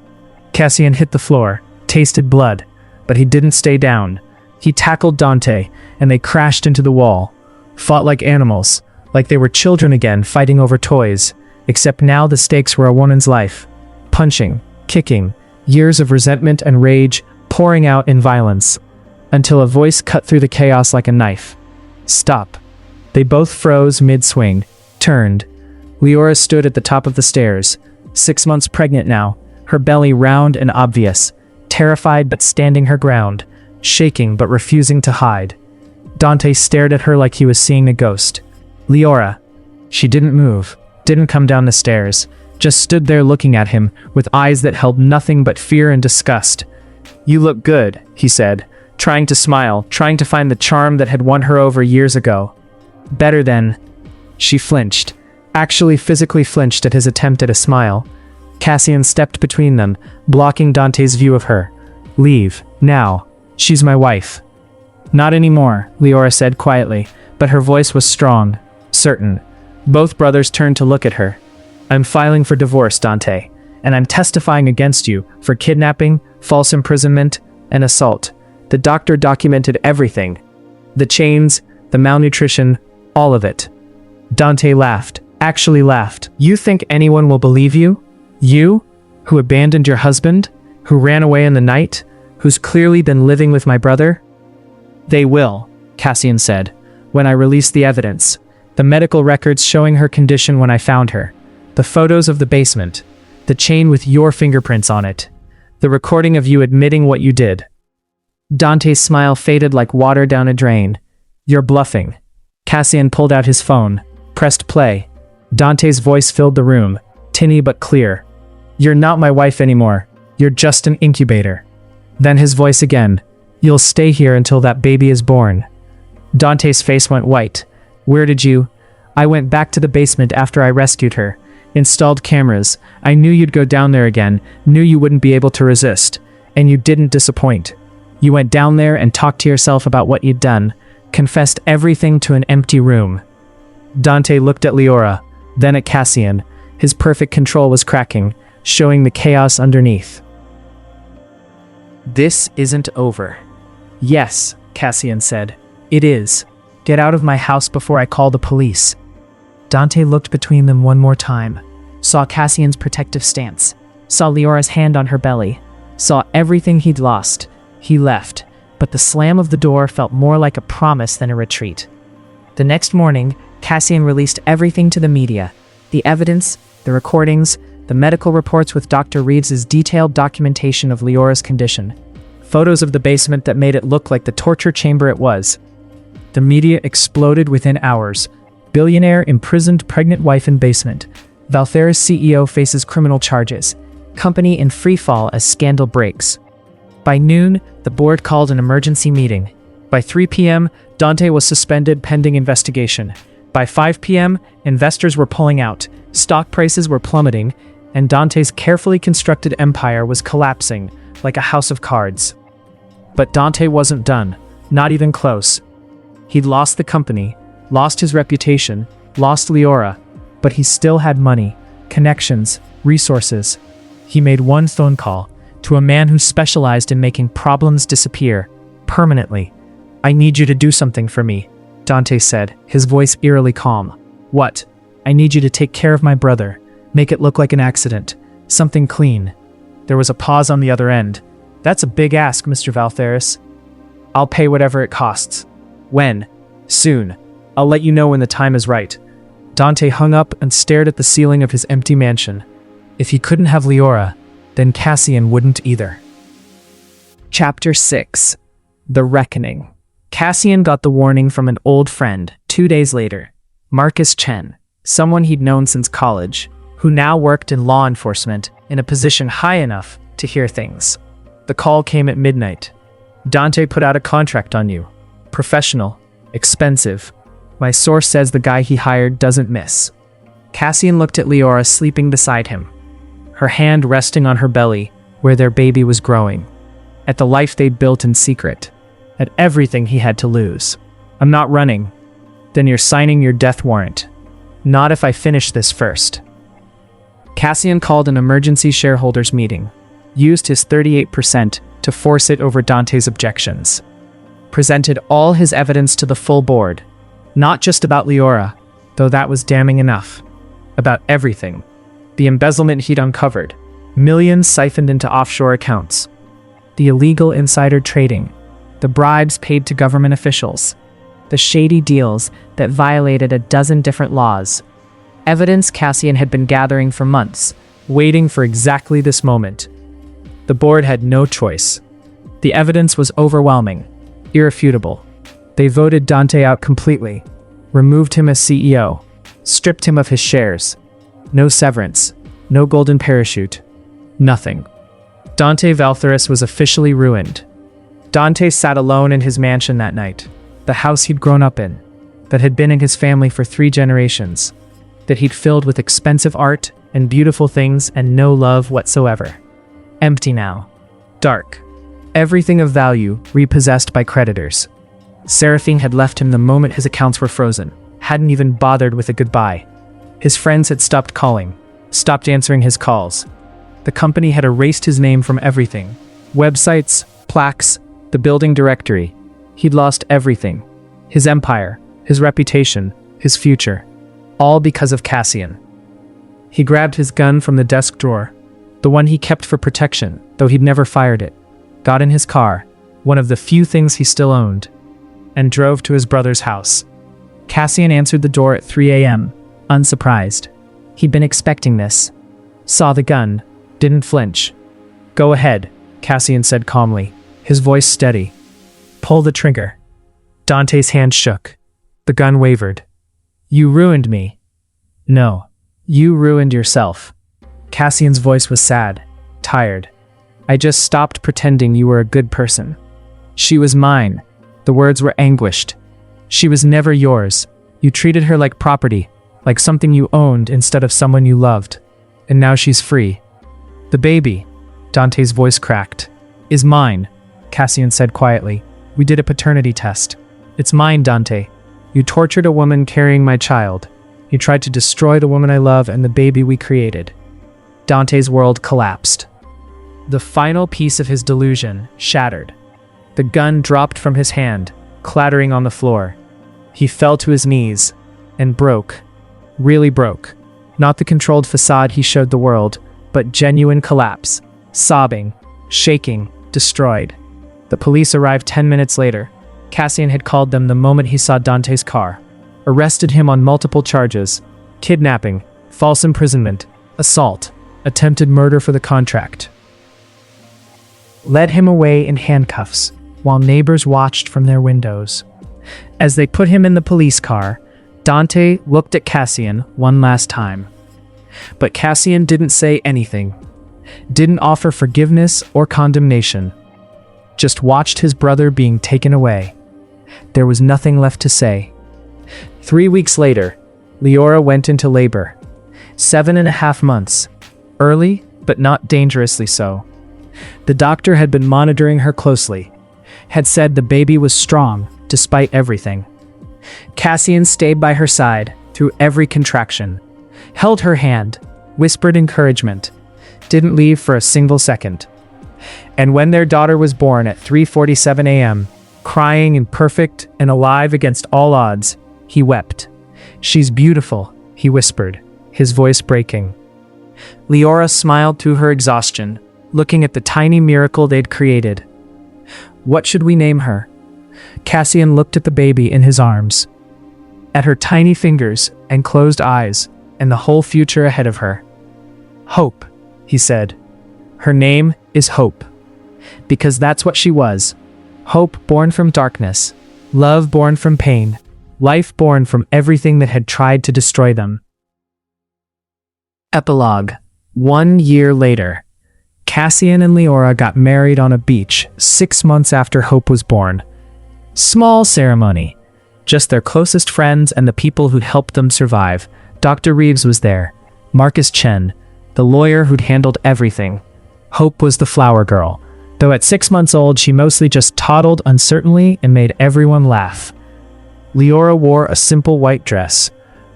Cassian hit the floor, tasted blood, but he didn't stay down. He tackled Dante, and they crashed into the wall. Fought like animals, like they were children again fighting over toys, except now the stakes were a woman's life. Punching, kicking, years of resentment and rage pouring out in violence, until a voice cut through the chaos like a knife. "Stop." They both froze mid-swing, turned. Liora stood at the top of the stairs, 6 months pregnant now, her belly round and obvious, terrified but standing her ground, shaking but refusing to hide. Dante stared at her like he was seeing a ghost. "Liora." She didn't move, didn't come down the stairs, just stood there looking at him with eyes that held nothing but fear and disgust. "You look good," he said, trying to smile, trying to find the charm that had won her over years ago. "Better than..." She flinched, actually physically flinched at his attempt at a smile. Cassian stepped between them, blocking Dante's view of her. "Leave, now. She's my wife." "Not anymore," Liora said quietly, but her voice was strong, certain. Both brothers turned to look at her. "I'm filing for divorce, Dante, and I'm testifying against you for kidnapping, false imprisonment, and assault. The doctor documented everything. The chains, the malnutrition, all of it." Dante laughed, actually laughed. "You think anyone will believe you? You, who abandoned your husband, who ran away in the night, who's clearly been living with my brother?" "They will," Cassian said, "when I release the evidence. The medical records showing her condition when I found her. The photos of the basement. The chain with your fingerprints on it. The recording of you admitting what you did." Dante's smile faded like water down a drain. "You're bluffing." Cassian pulled out his phone, pressed play. Dante's voice filled the room, tinny but clear. "You're not my wife anymore. You're just an incubator." Then his voice again. "You'll stay here until that baby is born." Dante's face went white. "Where did you?" "I went back to the basement after I rescued her. Installed cameras. I knew you'd go down there again, knew you wouldn't be able to resist. And you didn't disappoint. You went down there and talked to yourself about what you'd done, confessed everything to an empty room." Dante looked at Liora, then at Cassian. His perfect control was cracking, showing the chaos underneath. "This isn't over." "Yes," Cassian said. "It is. Get out of my house before I call the police." Dante looked between them one more time, saw Cassian's protective stance, saw Leora's hand on her belly, saw everything he'd lost. He left, but the slam of the door felt more like a promise than a retreat. The next morning, Cassian released everything to the media. The evidence, the recordings, the medical reports with Dr. Reeves's detailed documentation of Leora's condition. Photos of the basement that made it look like the torture chamber it was. The media exploded within hours. Billionaire imprisoned pregnant wife in basement. Valtheris CEO faces criminal charges. Company in free fall as scandal breaks. By noon, the board called an emergency meeting. By 3 p.m., Dante was suspended pending investigation. By 5 p.m., investors were pulling out, stock prices were plummeting, and Dante's carefully constructed empire was collapsing like a house of cards. But Dante wasn't done, not even close. He'd lost the company, lost his reputation, lost Liora, but he still had money, connections, resources. He made one phone call to a man who specialized in making problems disappear permanently. "I need you to do something for me," Dante said, his voice eerily calm. "What?" "I need you to take care of my brother. Make it look like an accident. Something clean." There was a pause on the other end. "That's a big ask, Mr. Valtheris." "I'll pay whatever it costs." "When?" "Soon. I'll let you know when the time is right." Dante hung up and stared at the ceiling of his empty mansion. If he couldn't have Liora, then Cassian wouldn't either. Chapter 6. The Reckoning. Cassian got the warning from an old friend 2 days later. Marcus Chen, someone he'd known since college, who now worked in law enforcement in a position high enough to hear things. The call came at midnight. "Dante put out a contract on you. Professional. Expensive. My source says the guy he hired doesn't miss." Cassian looked at Liora sleeping beside him, her hand resting on her belly where their baby was growing, at the life they'd built in secret, at everything he had to lose. "I'm not running." "Then you're signing your death warrant." "Not if I finish this first." Cassian called an emergency shareholders meeting, used his 38% to force it over Dante's objections, presented all his evidence to the full board, not just about Liora, though that was damning enough, about everything. The embezzlement he'd uncovered, millions siphoned into offshore accounts, the illegal insider trading, the bribes paid to government officials, the shady deals that violated a dozen different laws. Evidence Cassian had been gathering for months, waiting for exactly this moment. The board had no choice. The evidence was overwhelming, irrefutable. They voted Dante out completely, removed him as CEO, stripped him of his shares. No severance, no golden parachute, nothing. Dante Valtheris was officially ruined. Dante sat alone in his mansion that night, the house he'd grown up in, that had been in his family for 3 generations, that he'd filled with expensive art and beautiful things and no love whatsoever. Empty now. Dark. Everything of value repossessed by creditors. Seraphine had left him the moment his accounts were frozen, hadn't even bothered with a goodbye. His friends had stopped calling, stopped answering his calls. The company had erased his name from everything. Websites, plaques, the building directory. He'd lost everything. His empire, his reputation, his future. All because of Cassian. He grabbed his gun from the desk drawer, the one he kept for protection, though he'd never fired it, got in his car, one of the few things he still owned, and drove to his brother's house. Cassian answered the door at 3 a.m., unsurprised. He'd been expecting this. Saw the gun, didn't flinch. "Go ahead," Cassian said calmly, his voice steady. "Pull the trigger." Dante's hand shook. The gun wavered. "You ruined me." "No, you ruined yourself." Cassian's voice was sad, tired. "I just stopped pretending you were a good person. She was mine." The words were anguished. "She was never yours. You treated her like property, like something you owned instead of someone you loved. And now she's free." "The baby," Dante's voice cracked, "is mine," Cassian said quietly. "We did a paternity test. It's mine, Dante. You tortured a woman carrying my child. You tried to destroy the woman I love and the baby we created." Dante's world collapsed. The final piece of his delusion shattered. The gun dropped from his hand, clattering on the floor. He fell to his knees and broke. Really broke. Not the controlled facade he showed the world, but genuine collapse. Sobbing, shaking, destroyed. The police arrived 10 minutes later. Cassian had called them the moment he saw Dante's car. Arrested him on multiple charges: kidnapping, false imprisonment, assault, attempted murder for the contract. Led him away in handcuffs, while neighbors watched from their windows. As they put him in the police car, Dante looked at Cassian one last time. But Cassian didn't say anything, didn't offer forgiveness or condemnation, just watched his brother being taken away. There was nothing left to say. 3 weeks later, Liora went into labor. 7.5 months. Early, but not dangerously so. The doctor had been monitoring her closely, had said the baby was strong, despite everything. Cassian stayed by her side through every contraction, held her hand, whispered encouragement, didn't leave for a single second. And when their daughter was born at 3:47 a.m., crying and perfect and alive against all odds, he wept. "She's beautiful," he whispered, his voice breaking. Liora smiled through her exhaustion, looking at the tiny miracle they'd created. "What should we name her?" Cassian looked at the baby in his arms, at her tiny fingers and closed eyes, and the whole future ahead of her. "Hope," he said. "Her name is Hope." Because that's what she was. Hope born from darkness, love born from pain, life born from everything that had tried to destroy them. Epilogue. 1 year later. Cassian and Liora got married on a beach 6 months after Hope was born. Small ceremony. Just their closest friends and the people who'd helped them survive. Dr. Reeves was there. Marcus Chen, the lawyer who'd handled everything. Hope was the flower girl. Though at 6 months old, she mostly just toddled uncertainly and made everyone laugh. Liora wore a simple white dress.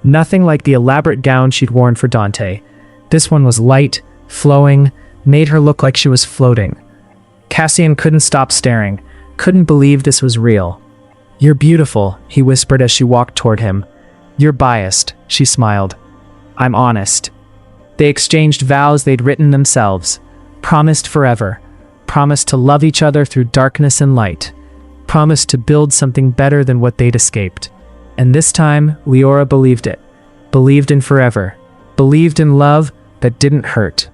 Nothing like the elaborate gown she'd worn for Dante. This one was light, flowing, made her look like she was floating. Cassian couldn't stop staring, couldn't believe this was real. "You're beautiful," he whispered as she walked toward him. "You're biased," she smiled. "I'm honest." They exchanged vows they'd written themselves. Promised forever. Promised to love each other through darkness and light. Promised to build something better than what they'd escaped. And this time, Liora believed it. Believed in forever. Believed in love that didn't hurt.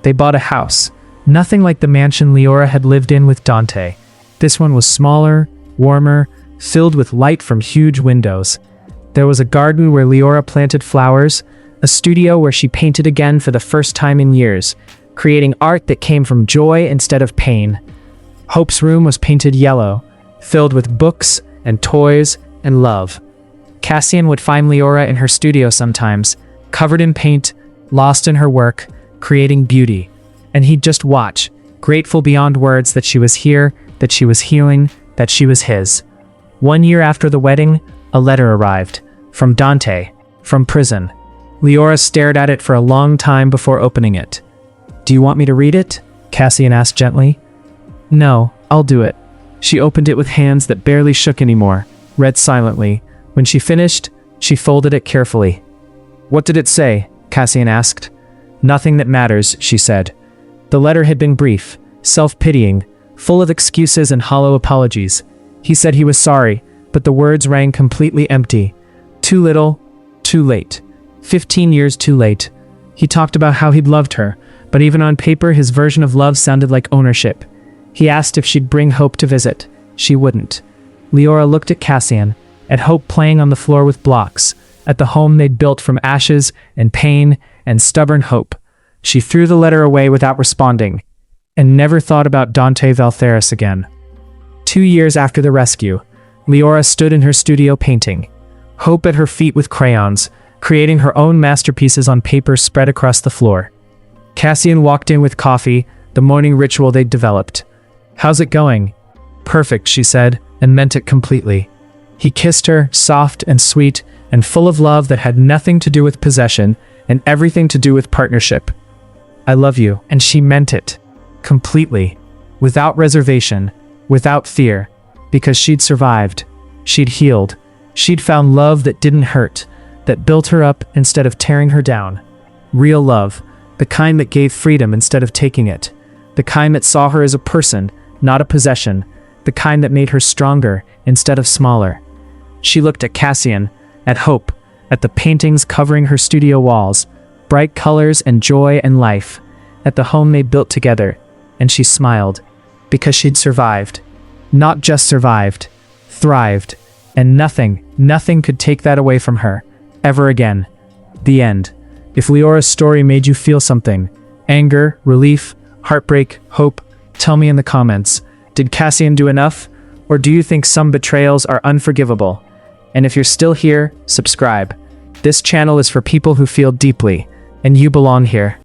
They bought a house. Nothing like the mansion Liora had lived in with Dante. This one was smaller, warmer, filled with light from huge windows. There was a garden where Liora planted flowers, a studio where she painted again for the first time in years, creating art that came from joy instead of pain. Hope's room was painted yellow, filled with books and toys and love. Cassian would find Liora in her studio sometimes, covered in paint, lost in her work, creating beauty. And he'd just watch, grateful beyond words that she was here, that she was healing, that she was his. 1 year after the wedding, a letter arrived. From Dante. From prison. Liora stared at it for a long time before opening it. "Do you want me to read it?" Cassian asked gently. "No, I'll do it." She opened it with hands that barely shook anymore, read silently. When she finished, she folded it carefully. "What did it say?" Cassian asked. "Nothing that matters," she said. The letter had been brief, self-pitying, full of excuses and hollow apologies. He said he was sorry, but the words rang completely empty. Too little, too late. 15 years too late. He talked about how he'd loved her, but even on paper his version of love sounded like ownership. He asked if she'd bring Hope to visit. She wouldn't. Liora looked at Cassian, at Hope playing on the floor with blocks, at the home they'd built from ashes and pain and stubborn hope. She threw the letter away without responding, and never thought about Dante Valtheris again. 2 years after the rescue, Liora stood in her studio painting, Hope at her feet with crayons, creating her own masterpieces on paper spread across the floor. Cassian walked in with coffee, the morning ritual they'd developed. "How's it going?" "Perfect," she said, and meant it completely. He kissed her, soft and sweet, and full of love that had nothing to do with possession and everything to do with partnership. "I love you," and she meant it. Completely. Without reservation. Without fear. Because she'd survived. She'd healed. She'd found love that didn't hurt, that built her up instead of tearing her down. Real love. The kind that gave freedom instead of taking it. The kind that saw her as a person, not a possession. The kind that made her stronger instead of smaller. She looked at Cassian, at Hope, at the paintings covering her studio walls, bright colors and joy and life, at the home they built together, and she smiled, because she'd survived. Not just survived, thrived, and nothing could take that away from her, ever again. The end. If Liora's story made you feel something, anger, relief, heartbreak, hope, tell me in the comments. Did Cassian do enough? Or do you think some betrayals are unforgivable? And if you're still here, subscribe. This channel is for people who feel deeply, and you belong here.